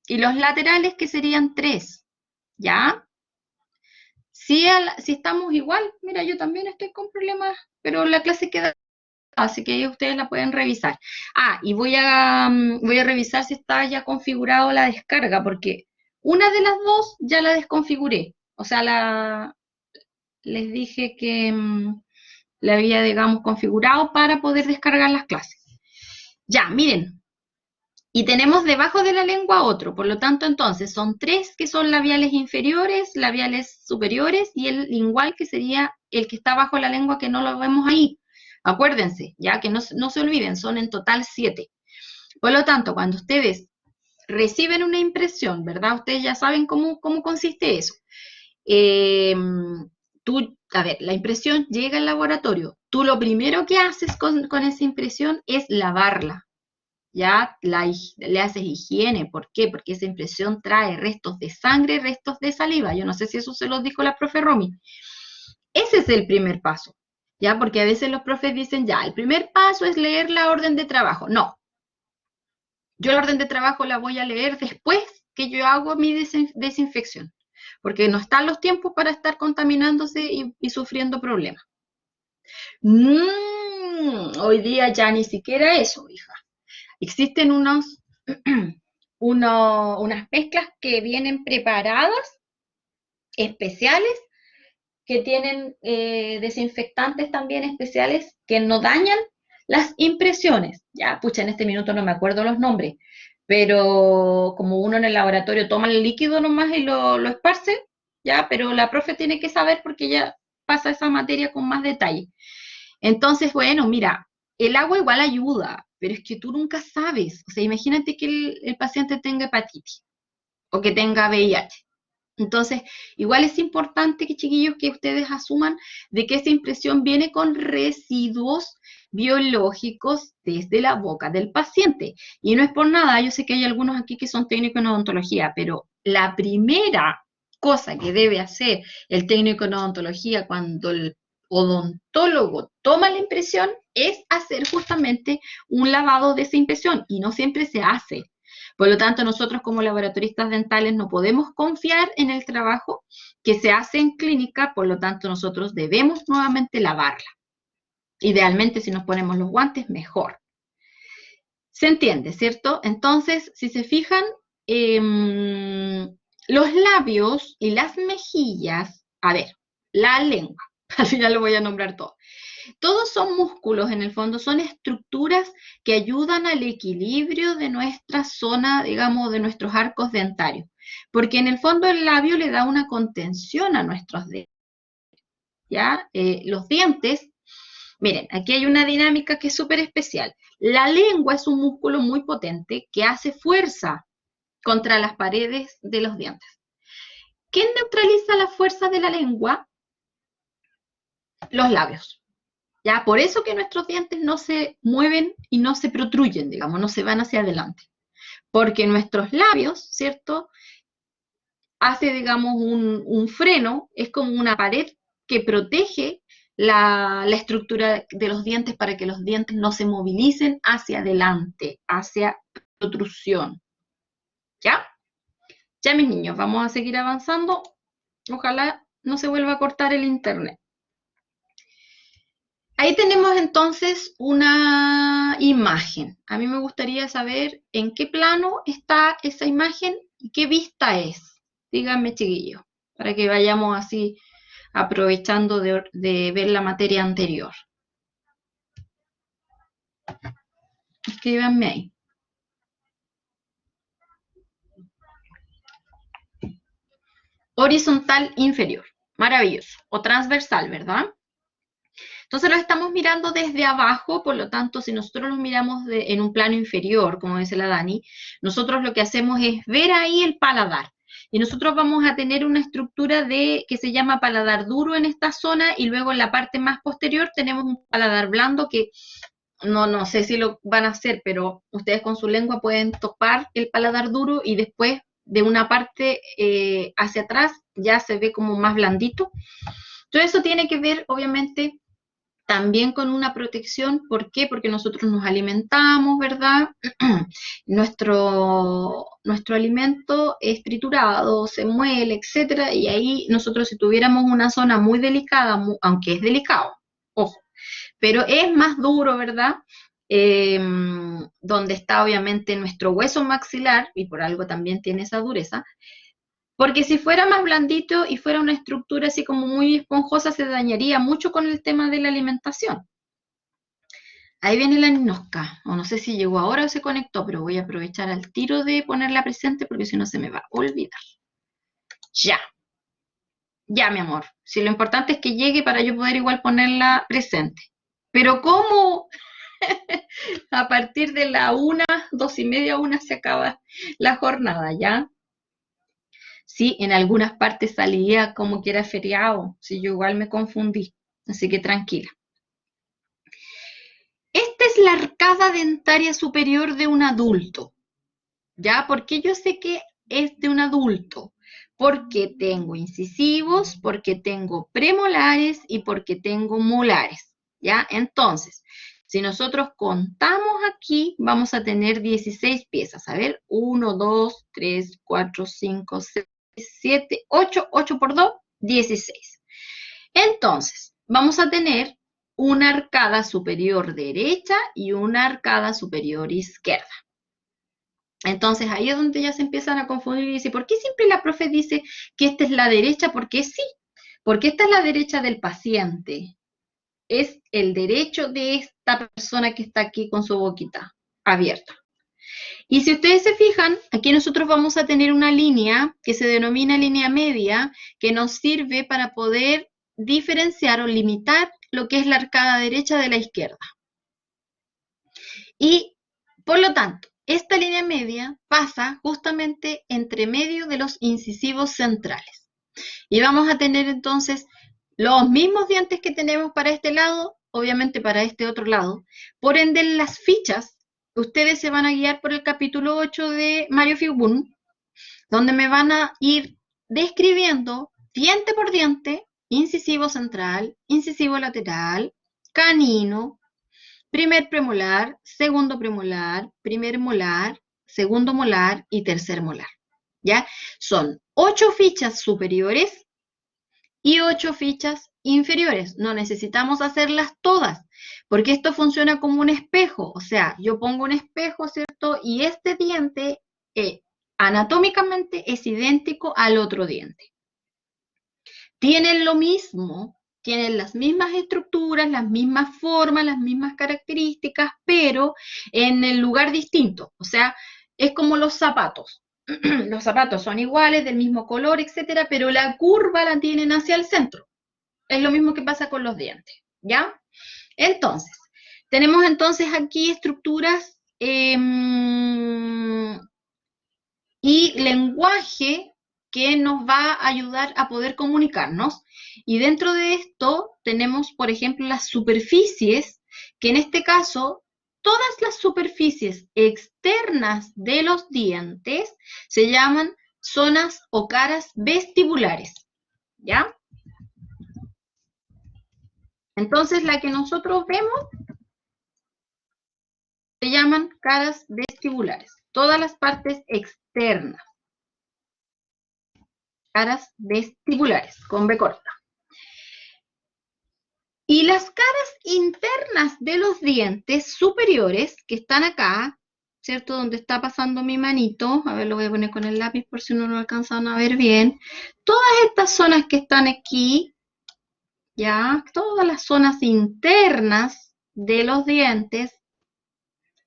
Speaker 1: y los laterales que serían 3. ¿Ya? Si estamos igual, mira, yo también estoy con problemas, pero la clase queda, así que ustedes la pueden revisar. Ah, y voy a revisar si está ya configurado la descarga, porque una de las 2 ya la desconfiguré. O sea, les dije que la había, digamos, configurado para poder descargar las clases. Ya, miren. Y tenemos debajo de la lengua otro, por lo tanto, entonces, son 3 que son labiales inferiores, labiales superiores y el lingual que sería el que está bajo la lengua que no lo vemos ahí. Acuérdense, ya que no se olviden, son en total 7. Por lo tanto, cuando ustedes reciben una impresión, ¿verdad? Ustedes ya saben cómo consiste eso. A ver, la impresión llega al laboratorio. Tú lo primero que haces con esa impresión es lavarla. Ya le haces higiene. ¿Por qué? Porque esa impresión trae restos de sangre, restos de saliva. Yo no sé si eso se los dijo la profe Romy. Ese es el primer paso. ¿Ya? Porque a veces los profes dicen, ya, el primer paso es leer la orden de trabajo. No, yo la orden de trabajo la voy a leer después que yo hago mi desinfección, porque no están los tiempos para estar contaminándose y sufriendo problemas. Hoy día ya ni siquiera eso, hija. Existen unas mezclas que vienen preparadas, especiales, que tienen desinfectantes también especiales que no dañan las impresiones. Ya, pucha, en este minuto no me acuerdo los nombres, pero como uno en el laboratorio toma el líquido nomás y lo esparce, ya, pero la profe tiene que saber porque ella pasa esa materia con más detalle. Entonces, bueno, mira, el agua igual ayuda, pero es que tú nunca sabes. O sea, imagínate que el paciente tenga hepatitis o que tenga VIH. Entonces, igual es importante que, chiquillos, que ustedes asuman de que esa impresión viene con residuos biológicos desde la boca del paciente. Y no es por nada, yo sé que hay algunos aquí que son técnicos en odontología, pero la primera cosa que debe hacer el técnico en odontología cuando el odontólogo toma la impresión es hacer justamente un lavado de esa impresión y no siempre se hace. Por lo tanto, nosotros como laboratoristas dentales no podemos confiar en el trabajo que se hace en clínica, por lo tanto, nosotros debemos nuevamente lavarla. Idealmente, si nos ponemos los guantes, mejor. ¿Se entiende, cierto? Entonces, si se fijan, los labios y las mejillas, a ver, la lengua, al final lo voy a nombrar todo. Todos son músculos, en el fondo, son estructuras que ayudan al equilibrio de nuestra zona, digamos, de nuestros arcos dentarios. Porque en el fondo el labio le da una contención a nuestros dientes. ¿Ya? Los dientes, miren, aquí hay una dinámica que es súper especial. La lengua es un músculo muy potente que hace fuerza contra las paredes de los dientes. ¿Quién neutraliza la fuerza de la lengua? Los labios. ¿Ya? Por eso que nuestros dientes no se mueven y no se protruyen, digamos, no se van hacia adelante. Porque nuestros labios, ¿cierto? Hace, digamos, un freno, es como una pared que protege la estructura de los dientes para que los dientes no se movilicen hacia adelante, hacia protrusión. ¿Ya? Ya, mis niños, vamos a seguir avanzando. Ojalá no se vuelva a cortar el internet. Ahí tenemos entonces una imagen. A mí me gustaría saber en qué plano está esa imagen y qué vista es. Díganme, chiquillos, para que vayamos así aprovechando de ver la materia anterior. Escríbanme ahí. Horizontal inferior. Maravilloso. O transversal, ¿verdad? Entonces lo estamos mirando desde abajo, por lo tanto, si nosotros lo miramos en un plano inferior, como dice la Dani, nosotros lo que hacemos es ver ahí el paladar. Y nosotros vamos a tener una estructura que se llama paladar duro en esta zona y luego en la parte más posterior tenemos un paladar blando que no sé si lo van a hacer, pero ustedes con su lengua pueden topar el paladar duro y después de una parte hacia atrás ya se ve como más blandito. Todo eso tiene que ver, obviamente, también con una protección. ¿Por qué? Porque nosotros nos alimentamos, ¿verdad? nuestro alimento es triturado, se muele, etcétera, y ahí nosotros si tuviéramos una zona muy delicada, aunque es delicado, ojo, pero es más duro, ¿verdad? Donde está obviamente nuestro hueso maxilar, y por algo también tiene esa dureza, porque si fuera más blandito y fuera una estructura así como muy esponjosa, se dañaría mucho con el tema de la alimentación. Ahí viene la Ninosca, o no sé si llegó ahora o se conectó, pero voy a aprovechar al tiro de ponerla presente porque si no se me va a olvidar. Ya. Ya, mi amor. Si lo importante es que llegue para yo poder igual ponerla presente. Pero ¿cómo? A partir de la 1, 2:30, 1 se acaba la jornada, ¿ya? Sí, en algunas partes salía como que era feriado. Sí, yo igual me confundí. Así que tranquila. Esta es la arcada dentaria superior de un adulto. ¿Ya? Porque yo sé que es de un adulto. Porque tengo incisivos, porque tengo premolares y porque tengo molares. ¿Ya? Entonces, si nosotros contamos aquí, vamos a tener 16 piezas. A ver, 1, 2, 3, 4, 5, 6, 7, 8. 8 por 2, 16. Entonces, vamos a tener una arcada superior derecha y una arcada superior izquierda. Entonces, ahí es donde ya se empiezan a confundir y dice, ¿por qué siempre la profe dice que esta es la derecha? Porque sí, porque esta es la derecha del paciente. Es el derecho de esta persona que está aquí con su boquita abierta. Y si ustedes se fijan, aquí nosotros vamos a tener una línea que se denomina línea media, que nos sirve para poder diferenciar o limitar lo que es la arcada derecha de la izquierda. Y, por lo tanto, esta línea media pasa justamente entre medio de los incisivos centrales. Y vamos a tener entonces los mismos dientes que tenemos para este lado, obviamente para este otro lado. Por ende, en las fichas, ustedes se van a guiar por el capítulo 8 de Mario Figbun, donde me van a ir describiendo diente por diente, incisivo central, incisivo lateral, canino, primer premolar, segundo premolar, primer molar, segundo molar y tercer molar. ¿Ya? Son 8 fichas superiores y 8 fichas inferiores. No necesitamos hacerlas todas, porque esto funciona como un espejo. O sea, yo pongo un espejo, ¿cierto? Y este diente anatómicamente es idéntico al otro diente. Tienen lo mismo, tienen las mismas estructuras, las mismas formas, las mismas características, pero en el lugar distinto. O sea, es como los zapatos. Los zapatos son iguales, del mismo color, etcétera, pero la curva la tienen hacia el centro. Es lo mismo que pasa con los dientes, ¿ya? Entonces, tenemos entonces aquí estructuras y lenguaje que nos va a ayudar a poder comunicarnos. Y dentro de esto tenemos, por ejemplo, las superficies, que en este caso, todas las superficies externas de los dientes se llaman zonas o caras vestibulares, ¿ya? Entonces, la que nosotros vemos se llaman caras vestibulares, todas las partes externas, caras vestibulares, con B corta. Y las caras internas de los dientes superiores, que están acá, ¿cierto? Donde está pasando mi manito, a ver, lo voy a poner con el lápiz por si no lo alcanzan a ver bien. Todas estas zonas que están aquí, ya, todas las zonas internas de los dientes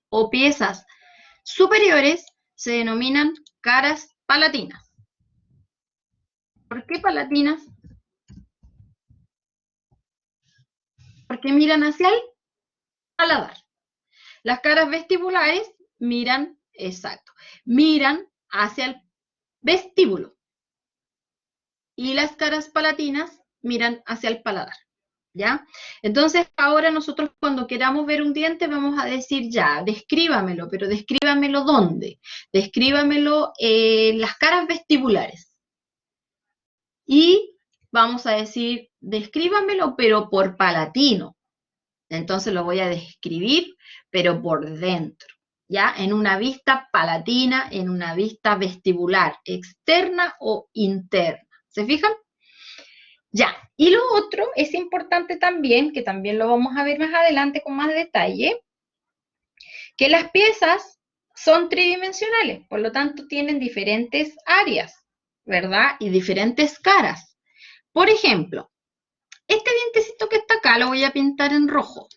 Speaker 1: o piezas superiores se denominan caras palatinas. ¿Por qué palatinas? Porque miran hacia el paladar. Las caras vestibulares miran, exacto, miran hacia el vestíbulo. Y las caras palatinas miran hacia el paladar. ¿Ya? Entonces, ahora nosotros cuando queramos ver un diente vamos a decir ya, descríbamelo, pero descríbamelo ¿dónde? Descríbamelo en las caras vestibulares. Y vamos a decir, descríbamelo, pero por palatino. Entonces lo voy a describir, pero por dentro, ¿ya? En una vista palatina, en una vista vestibular, externa o interna. ¿Se fijan? Ya. Y lo otro es importante también, que también lo vamos a ver más adelante con más detalle, que las piezas son tridimensionales, por lo tanto tienen diferentes áreas, ¿verdad? Y diferentes caras. Por ejemplo, este dientecito que está acá lo voy a pintar en rojo.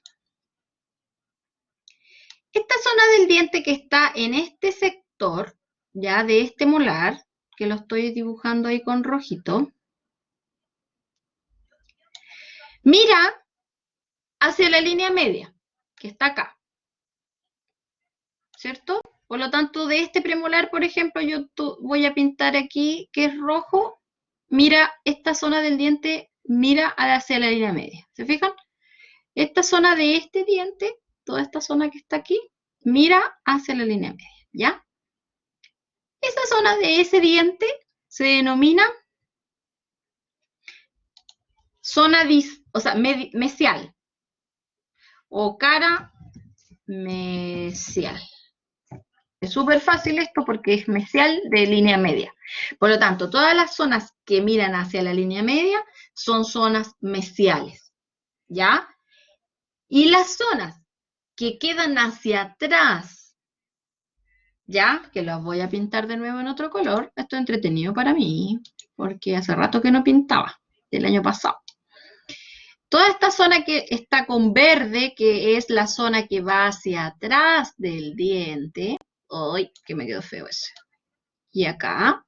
Speaker 1: Esta zona del diente que está en este sector, ya de este molar, que lo estoy dibujando ahí con rojito, mira hacia la línea media, que está acá, ¿cierto? Por lo tanto, de este premolar, por ejemplo, yo voy a pintar aquí, que es rojo, mira esta zona del diente, mira hacia la línea media, ¿se fijan? Esta zona de este diente, toda esta zona que está aquí, mira hacia la línea media, ¿ya? Esa zona de ese diente se denomina zona mesial o cara mesial. Es súper fácil esto porque es mesial de línea media. Por lo tanto, todas las zonas que miran hacia la línea media son zonas mesiales, ¿ya? Y las zonas que quedan hacia atrás, ¿ya? Que las voy a pintar de nuevo en otro color. Esto es entretenido para mí porque hace rato que no pintaba, del año pasado. Toda esta zona que está con verde, que es la zona que va hacia atrás del diente, ¡ay, que me quedó feo ese! Y acá,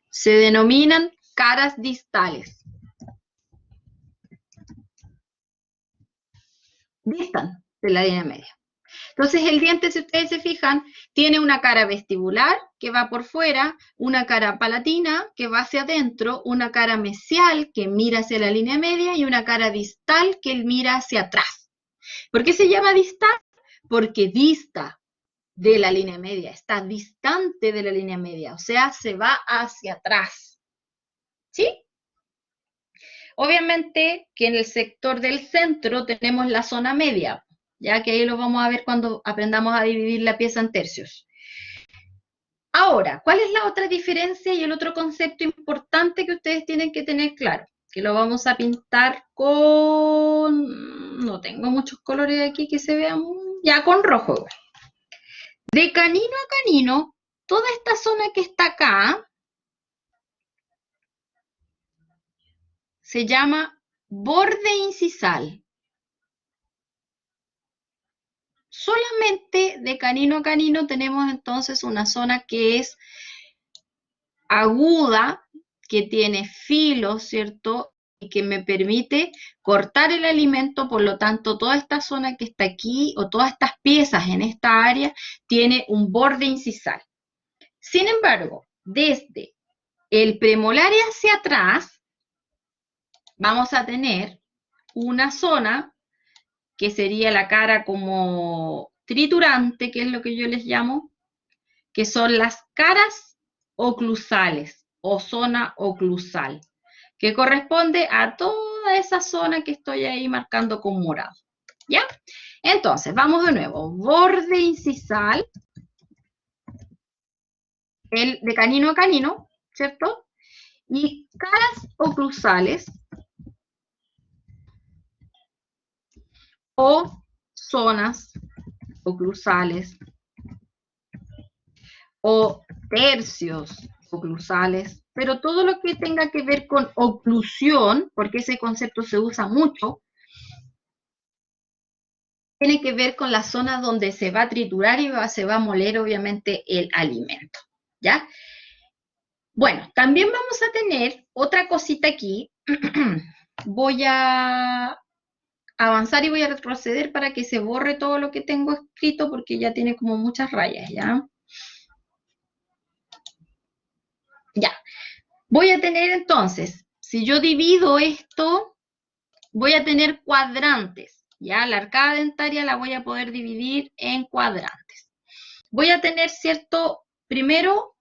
Speaker 1: se denominan caras distales. Distan de la línea media. Entonces el diente, si ustedes se fijan, tiene una cara vestibular que va por fuera, una cara palatina que va hacia adentro, una cara mesial que mira hacia la línea media y una cara distal que mira hacia atrás. ¿Por qué se llama distal? Porque dista de la línea media, está distante de la línea media, o sea, se va hacia atrás. ¿Sí? Obviamente que en el sector del centro tenemos la zona media, ya que ahí lo vamos a ver cuando aprendamos a dividir la pieza en tercios. Ahora, ¿cuál es la otra diferencia y el otro concepto importante que ustedes tienen que tener claro? Que lo vamos a pintar con... No tengo muchos colores aquí que se vean... Ya con rojo. De canino a canino toda esta zona que está acá se llama borde incisal. Solamente de canino a canino tenemos entonces una zona que es aguda, que tiene filos, ¿cierto? Y que me permite cortar el alimento, por lo tanto, toda esta zona que está aquí, o todas estas piezas en esta área, tiene un borde incisal. Sin embargo, desde el premolar y hacia atrás, vamos a tener una zona que sería la cara como triturante, que es lo que yo les llamo, que son las caras oclusales o zona oclusal, que corresponde a toda esa zona que estoy ahí marcando con morado. ¿Ya? Entonces, vamos de nuevo. Borde incisal, el de canino a canino, ¿cierto? Y caras oclusales o zonas oclusales o tercios oclusales, pero todo lo que tenga que ver con oclusión, porque ese concepto se usa mucho, tiene que ver con la zona donde se va a triturar y se va a moler obviamente el alimento, ¿ya? Bueno, también vamos a tener otra cosita aquí. Voy a avanzar y voy a retroceder para que se borre todo lo que tengo escrito porque ya tiene como muchas rayas, ¿ya? Ya. Voy a tener entonces, si yo divido esto, voy a tener cuadrantes, ¿ya? La arcada dentaria la voy a poder dividir en cuadrantes. Voy a tener, ¿cierto? Primero,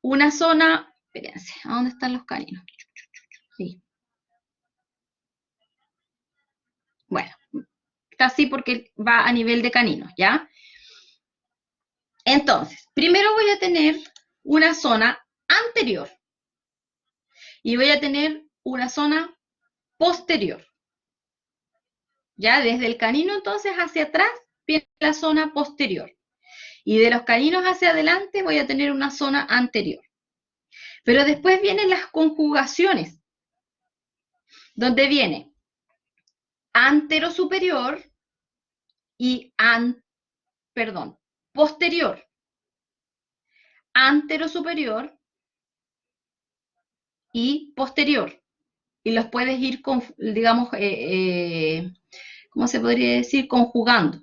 Speaker 1: una zona, espérense, ¿a dónde están los caninos? Sí. Bueno, está así porque va a nivel de caninos, ¿ya? Entonces, primero voy a tener una zona anterior y voy a tener una zona posterior. Ya desde el canino entonces hacia atrás viene la zona posterior. Y de los caninos hacia adelante voy a tener una zona anterior. Pero después vienen las conjugaciones, donde viene antero superior y posterior. Antero superior y posterior. Y los puedes ir, digamos, ¿cómo se podría decir? Conjugando.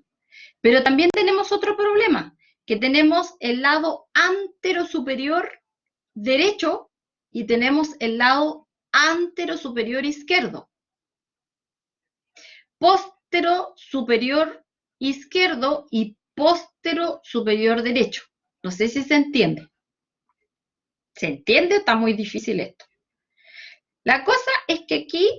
Speaker 1: Pero también tenemos otro problema, que tenemos el lado antero superior derecho y tenemos el lado antero superior izquierdo. Póstero superior izquierdo y póstero superior derecho. No sé si se entiende. ¿Se entiende? Está muy difícil esto. La cosa es que aquí,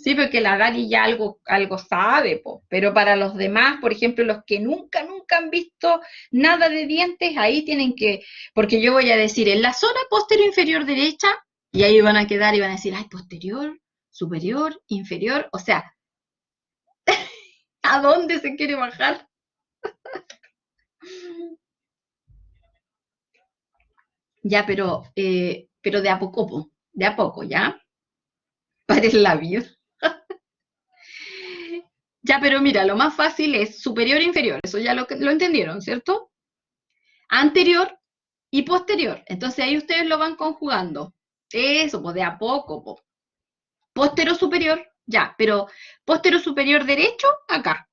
Speaker 1: sí, porque la Dani ya algo sabe, pero para los demás, por ejemplo, los que nunca han visto nada de dientes, ahí tienen que, porque yo voy a decir, en la zona posterior inferior derecha, y ahí van a quedar y van a decir, ay, posterior, superior, inferior, o sea, ¿a dónde se quiere bajar? Ya, pero de a poco, ¿ya? Para la vida. Ya, pero mira, lo más fácil es superior e inferior, eso ya lo entendieron, ¿cierto? Anterior y posterior. Entonces ahí ustedes lo van conjugando. Eso, pues de a poco, pues. Postero superior, ya, pero postero superior derecho, acá.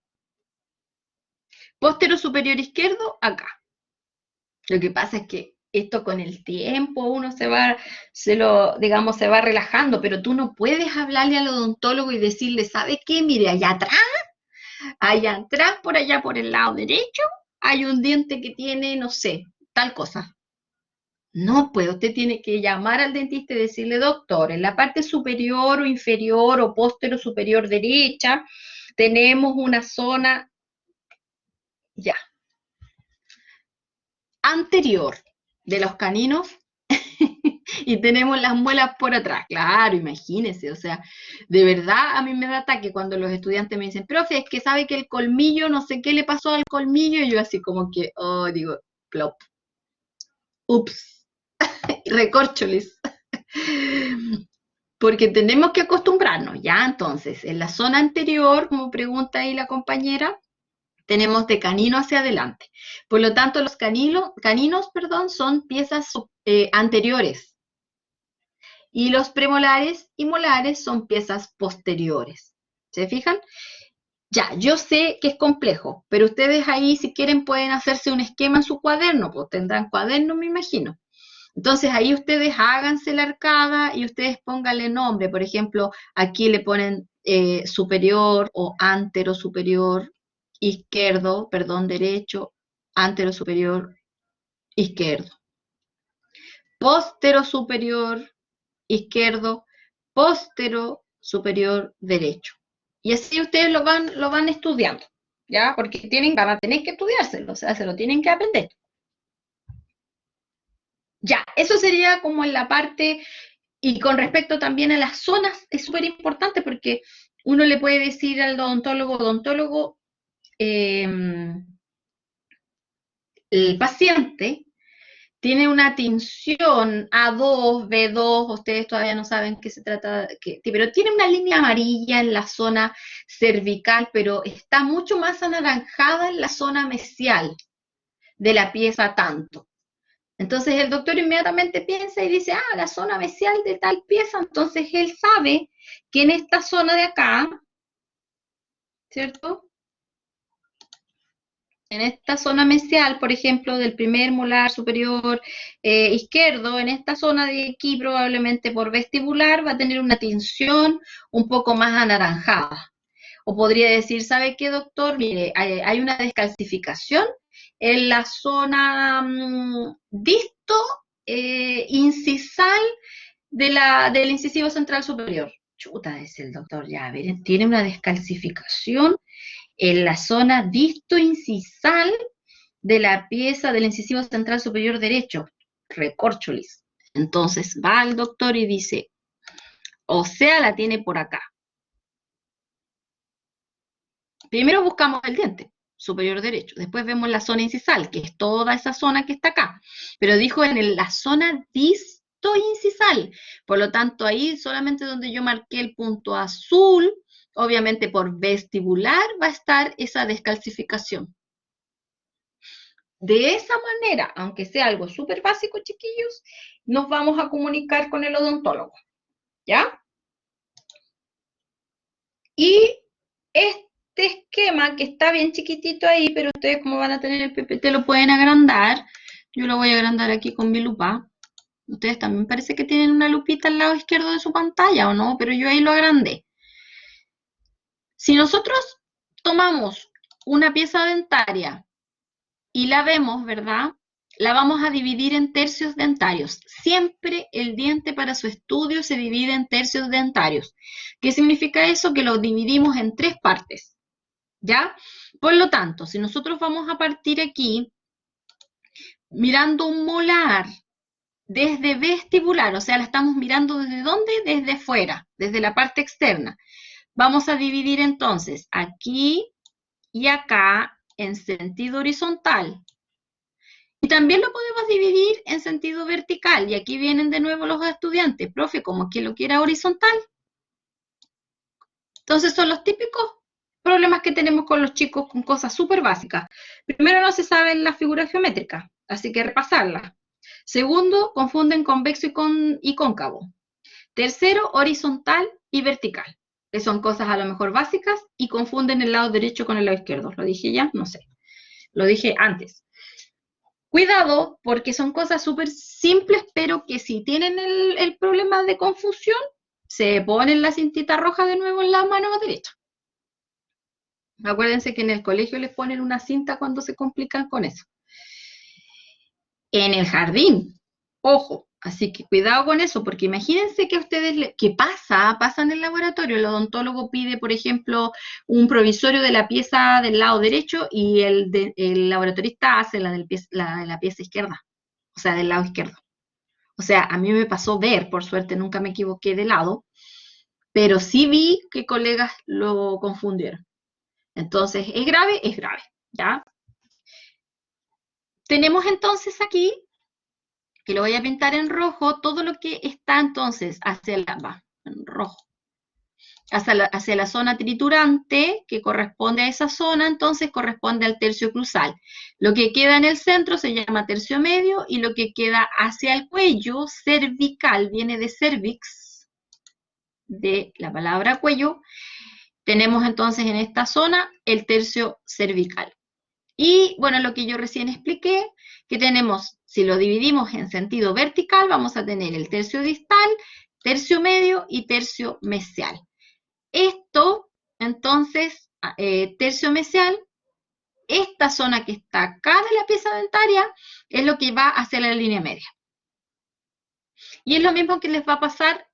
Speaker 1: Postero superior izquierdo, acá. Lo que pasa es que esto con el tiempo uno digamos, se va relajando, pero tú no puedes hablarle al odontólogo y decirle, ¿sabe qué? Mire, allá atrás, por allá por el lado derecho, hay un diente que tiene, no sé, tal cosa. No, pues usted tiene que llamar al dentista y decirle, doctor, en la parte superior o inferior o póstero superior derecha, tenemos una zona, ya, anterior de los caninos Y tenemos las muelas por atrás. Claro, imagínense, o sea, de verdad a mí me da ataque cuando los estudiantes me dicen, profe, es que sabe que el colmillo, no sé qué le pasó al colmillo, y yo así como que, oh, digo, plop, ups, recorcholis. Porque tenemos que acostumbrarnos, ¿ya? Entonces, en la zona anterior, como pregunta ahí la compañera, tenemos de canino hacia adelante. Por lo tanto, los caninos, perdón, son piezas anteriores y los premolares y molares son piezas posteriores. ¿Se fijan? Ya, yo sé que es complejo, pero ustedes ahí si quieren pueden hacerse un esquema en su cuaderno, pues tendrán cuaderno, me imagino. Entonces ahí ustedes háganse la arcada y ustedes pónganle nombre. Por ejemplo, aquí le ponen superior o antero superior, izquierdo, perdón, derecho, antero superior, izquierdo. Póstero superior, izquierdo, póstero superior, derecho. Y así ustedes lo van estudiando, ¿ya? Porque van a tener que estudiárselo, o sea, se lo tienen que aprender. Ya, eso sería como en la parte. Y con respecto también a las zonas, es súper importante porque uno le puede decir al odontólogo, eh, el paciente tiene una tinción A2, B2, ustedes todavía no saben qué se trata, pero tiene una línea amarilla en la zona cervical, pero está mucho más anaranjada en la zona mesial de la pieza tanto. Entonces el doctor inmediatamente piensa y dice, ah, la zona mesial de tal pieza, entonces él sabe que en esta zona de acá, ¿cierto? En esta zona mesial, por ejemplo, del primer molar superior izquierdo, en esta zona de aquí probablemente por vestibular va a tener una tinción un poco más anaranjada. O podría decir, ¿sabe qué, doctor? Mire, hay una descalcificación en la zona disto incisal del incisivo central superior. Chuta, es el doctor, ya, a ver, tiene una descalcificación en la zona disto-incisal de la pieza del incisivo central superior derecho, recorcholis. Entonces va al doctor y dice, o sea, la tiene por acá. Primero buscamos el diente superior derecho, después vemos la zona incisal, que es toda esa zona que está acá, pero dijo en la zona distoincisal, por lo tanto ahí solamente donde yo marqué el punto azul, obviamente por vestibular va a estar esa descalcificación. De esa manera, aunque sea algo súper básico, chiquillos, nos vamos a comunicar con el odontólogo, ¿ya? Y este esquema que está bien chiquitito ahí, pero ustedes como van a tener el PPT lo pueden agrandar. Yo lo voy a agrandar aquí con mi lupa. Ustedes también parece que tienen una lupita al lado izquierdo de su pantalla, ¿o no? Pero yo ahí lo agrandé. Si nosotros tomamos una pieza dentaria y la vemos, ¿verdad? La vamos a dividir en tercios dentarios. Siempre el diente para su estudio se divide en tercios dentarios. ¿Qué significa eso? Que lo dividimos en tres partes, ¿ya? Por lo tanto, si nosotros vamos a partir aquí mirando un molar desde vestibular, o sea, la estamos mirando ¿desde dónde? Desde fuera, desde la parte externa. Vamos a dividir entonces aquí y acá en sentido horizontal. Y también lo podemos dividir en sentido vertical. Y aquí vienen de nuevo los estudiantes. Profe, como que lo quiera horizontal. Entonces son los típicos problemas que tenemos con los chicos con cosas súper básicas. Primero, no se saben las figuras geométricas, así que repasarlas. Segundo, confunden convexo y cóncavo. Tercero, horizontal y vertical, que son cosas a lo mejor básicas y confunden el lado derecho con el lado izquierdo. ¿Lo dije ya? No sé. Lo dije antes. Cuidado, porque son cosas súper simples, pero que si tienen el problema de confusión, se ponen la cintita roja de nuevo en la mano derecha. Acuérdense que en el colegio les ponen una cinta cuando se complican con eso. En el jardín, ojo, así que cuidado con eso, porque imagínense que a ustedes, ¿qué pasa en el laboratorio? El odontólogo pide, por ejemplo, un provisorio de la pieza del lado derecho y el laboratorista hace la de la pieza izquierda, o sea, del lado izquierdo. O sea, a mí me pasó ver, por suerte nunca me equivoqué de lado, pero sí vi que colegas lo confundieron. Entonces, es grave, ¿ya? Tenemos entonces aquí, que lo voy a pintar en rojo, todo lo que está entonces hacia en rojo, hacia la zona triturante, que corresponde a esa zona, entonces corresponde al tercio cruzal. Lo que queda en el centro se llama tercio medio y lo que queda hacia el cuello, cervical, viene de cervix, de la palabra cuello. Tenemos entonces en esta zona el tercio cervical. Y bueno, lo que yo recién expliqué, que tenemos, si lo dividimos en sentido vertical, vamos a tener el tercio distal, tercio medio y tercio mesial. Esto, entonces, tercio mesial, esta zona que está acá de la pieza dentaria, es lo que va hacia la línea media. Y es lo mismo que les va a pasar,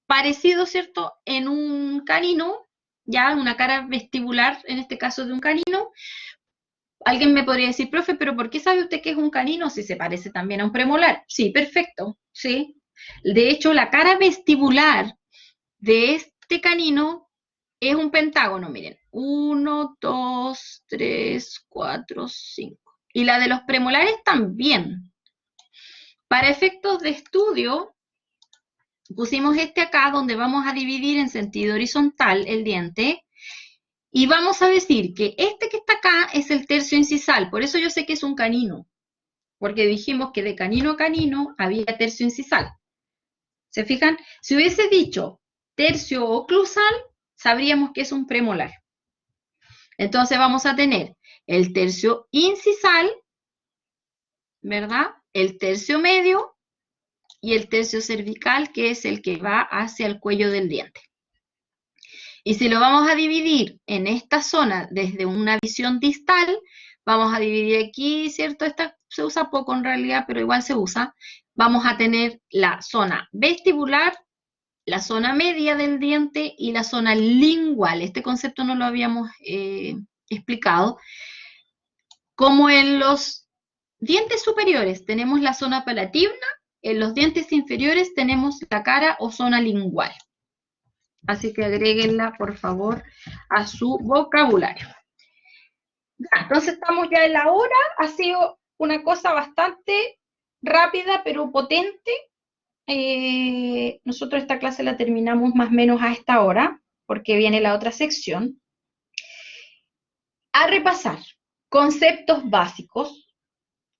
Speaker 1: parecido, ¿cierto?, en un canino, ya una cara vestibular, en este caso de un canino. Alguien me podría decir, profe, pero ¿por qué sabe usted que es un canino si se parece también a un premolar? Sí, perfecto, sí. De hecho, la cara vestibular de este canino es un pentágono, miren. 1, 2, 3, 4, 5. Y la de los premolares también. Para efectos de estudio, pusimos este acá donde vamos a dividir en sentido horizontal el diente y vamos a decir que este que está acá es el tercio incisal. Por eso yo sé que es un canino, porque dijimos que de canino a canino había tercio incisal. ¿Se fijan? Si hubiese dicho tercio oclusal, sabríamos que es un premolar. Entonces vamos a tener el tercio incisal, ¿verdad? El tercio medio y el tercio cervical, que es el que va hacia el cuello del diente. Y si lo vamos a dividir en esta zona desde una visión distal, vamos a dividir aquí, ¿cierto? Esta se usa poco en realidad, pero igual se usa. Vamos a tener la zona vestibular, la zona media del diente y la zona lingual. Este concepto no lo habíamos explicado. Como en los dientes superiores tenemos la zona palatina, en los dientes inferiores tenemos la cara o zona lingual. Así que agréguenla, por favor, a su vocabulario. Entonces estamos ya en la hora. Ha sido una cosa bastante rápida, pero potente. Nosotros esta clase la terminamos más o menos a esta hora, porque viene la otra sección. A repasar conceptos básicos,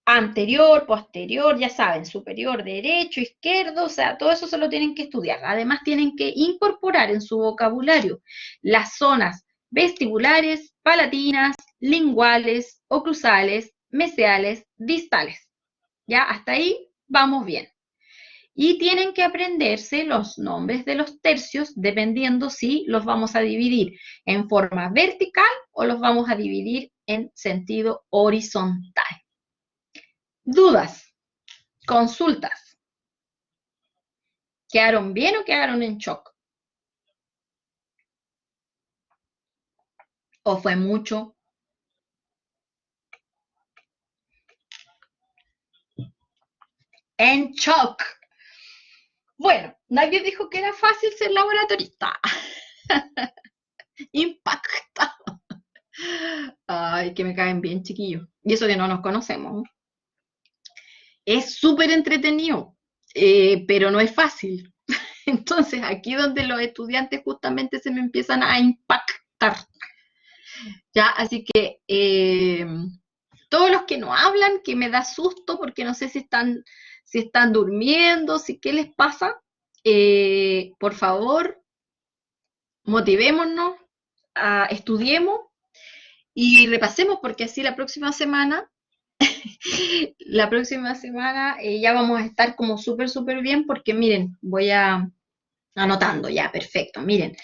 Speaker 1: anterior, posterior, ya saben, superior, derecho, izquierdo, o sea, todo eso se lo tienen que estudiar. Además, tienen que incorporar en su vocabulario las zonas vestibulares, palatinas, linguales, oclusales, mesiales, distales. Ya, hasta ahí vamos bien. Y tienen que aprenderse los nombres de los tercios dependiendo si los vamos a dividir en forma vertical o los vamos a dividir en sentido horizontal. Dudas, consultas. ¿Quedaron bien o quedaron en shock? ¿O fue mucho? En shock. Bueno, nadie dijo que era fácil ser laboratorista. Impactado. Ay, que me caen bien, chiquillos. Y eso que no nos conocemos. Es súper entretenido, pero no es fácil. Entonces, aquí donde los estudiantes justamente se me empiezan a impactar. ¿Ya? Así que todos los que no hablan, que me da susto porque no sé si están durmiendo, si qué les pasa, por favor, motivémonos, estudiemos y repasemos porque así la próxima semana ya vamos a estar como súper bien porque miren, voy a anotando ya, perfecto, miren,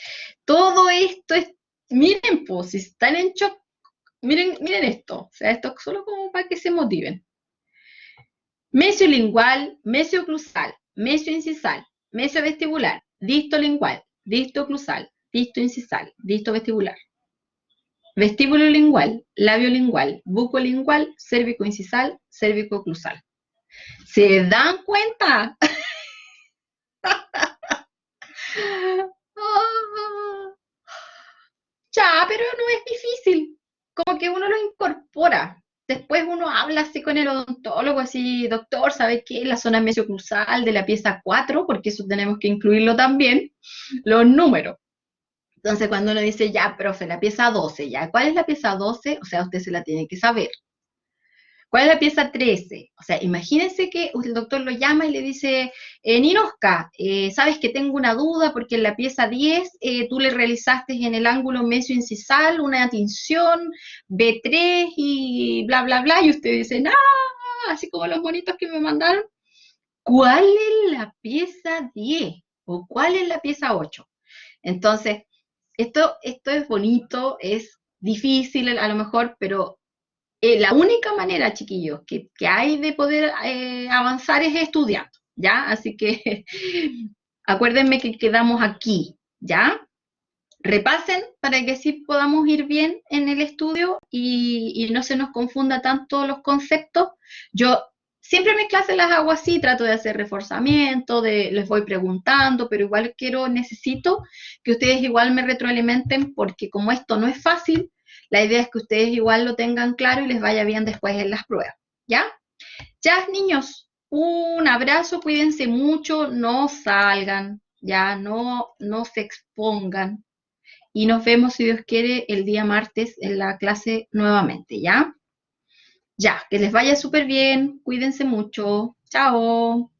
Speaker 1: todo esto es, miren, pues si están en shock, miren esto, o sea, esto es solo como para que se motiven. Mesiolingual, mesioclusal, mesioincisal, mesiovestibular, distolingual, distoclusal, distoincisal, distovestibular. Vestíbulo lingual, labio lingual, bucolingual, cérvico incisal, cérvico oclusal. ¿Se dan cuenta? Ah, ya, pero no es difícil. Como que uno lo incorpora. Después uno habla así con el odontólogo, así, doctor, ¿sabe qué? La zona mesioclusal de la pieza 4, porque eso tenemos que incluirlo también, los números. Entonces, cuando uno dice, ya, profe, la pieza 12, ya, ¿cuál es la pieza 12? O sea, usted se la tiene que saber. ¿Cuál es la pieza 13? O sea, imagínense que el doctor lo llama y le dice, Ninoska, sabes que tengo una duda porque en la pieza 10 tú le realizaste en el ángulo mesioincisal una tinción B3 y bla, bla, bla, y usted dice, no, así como los monitos que me mandaron. ¿Cuál es la pieza 10? ¿O cuál es la pieza 8? Entonces, esto es bonito, es difícil a lo mejor, pero la única manera, chiquillos, que hay de poder avanzar es estudiando, ¿ya? Así que acuérdenme que quedamos aquí, ¿ya? Repasen para que así podamos ir bien en el estudio y no se nos confunda tanto los conceptos. Yo siempre mis clases las hago así, trato de hacer reforzamiento, les voy preguntando, pero igual necesito que ustedes igual me retroalimenten porque como esto no es fácil, la idea es que ustedes igual lo tengan claro y les vaya bien después en las pruebas, ¿ya? Ya, niños, un abrazo, cuídense mucho, no salgan, ya, no se expongan, y nos vemos, si Dios quiere, el día martes en la clase nuevamente, ¿ya? Ya, que les vaya súper bien, cuídense mucho, chao.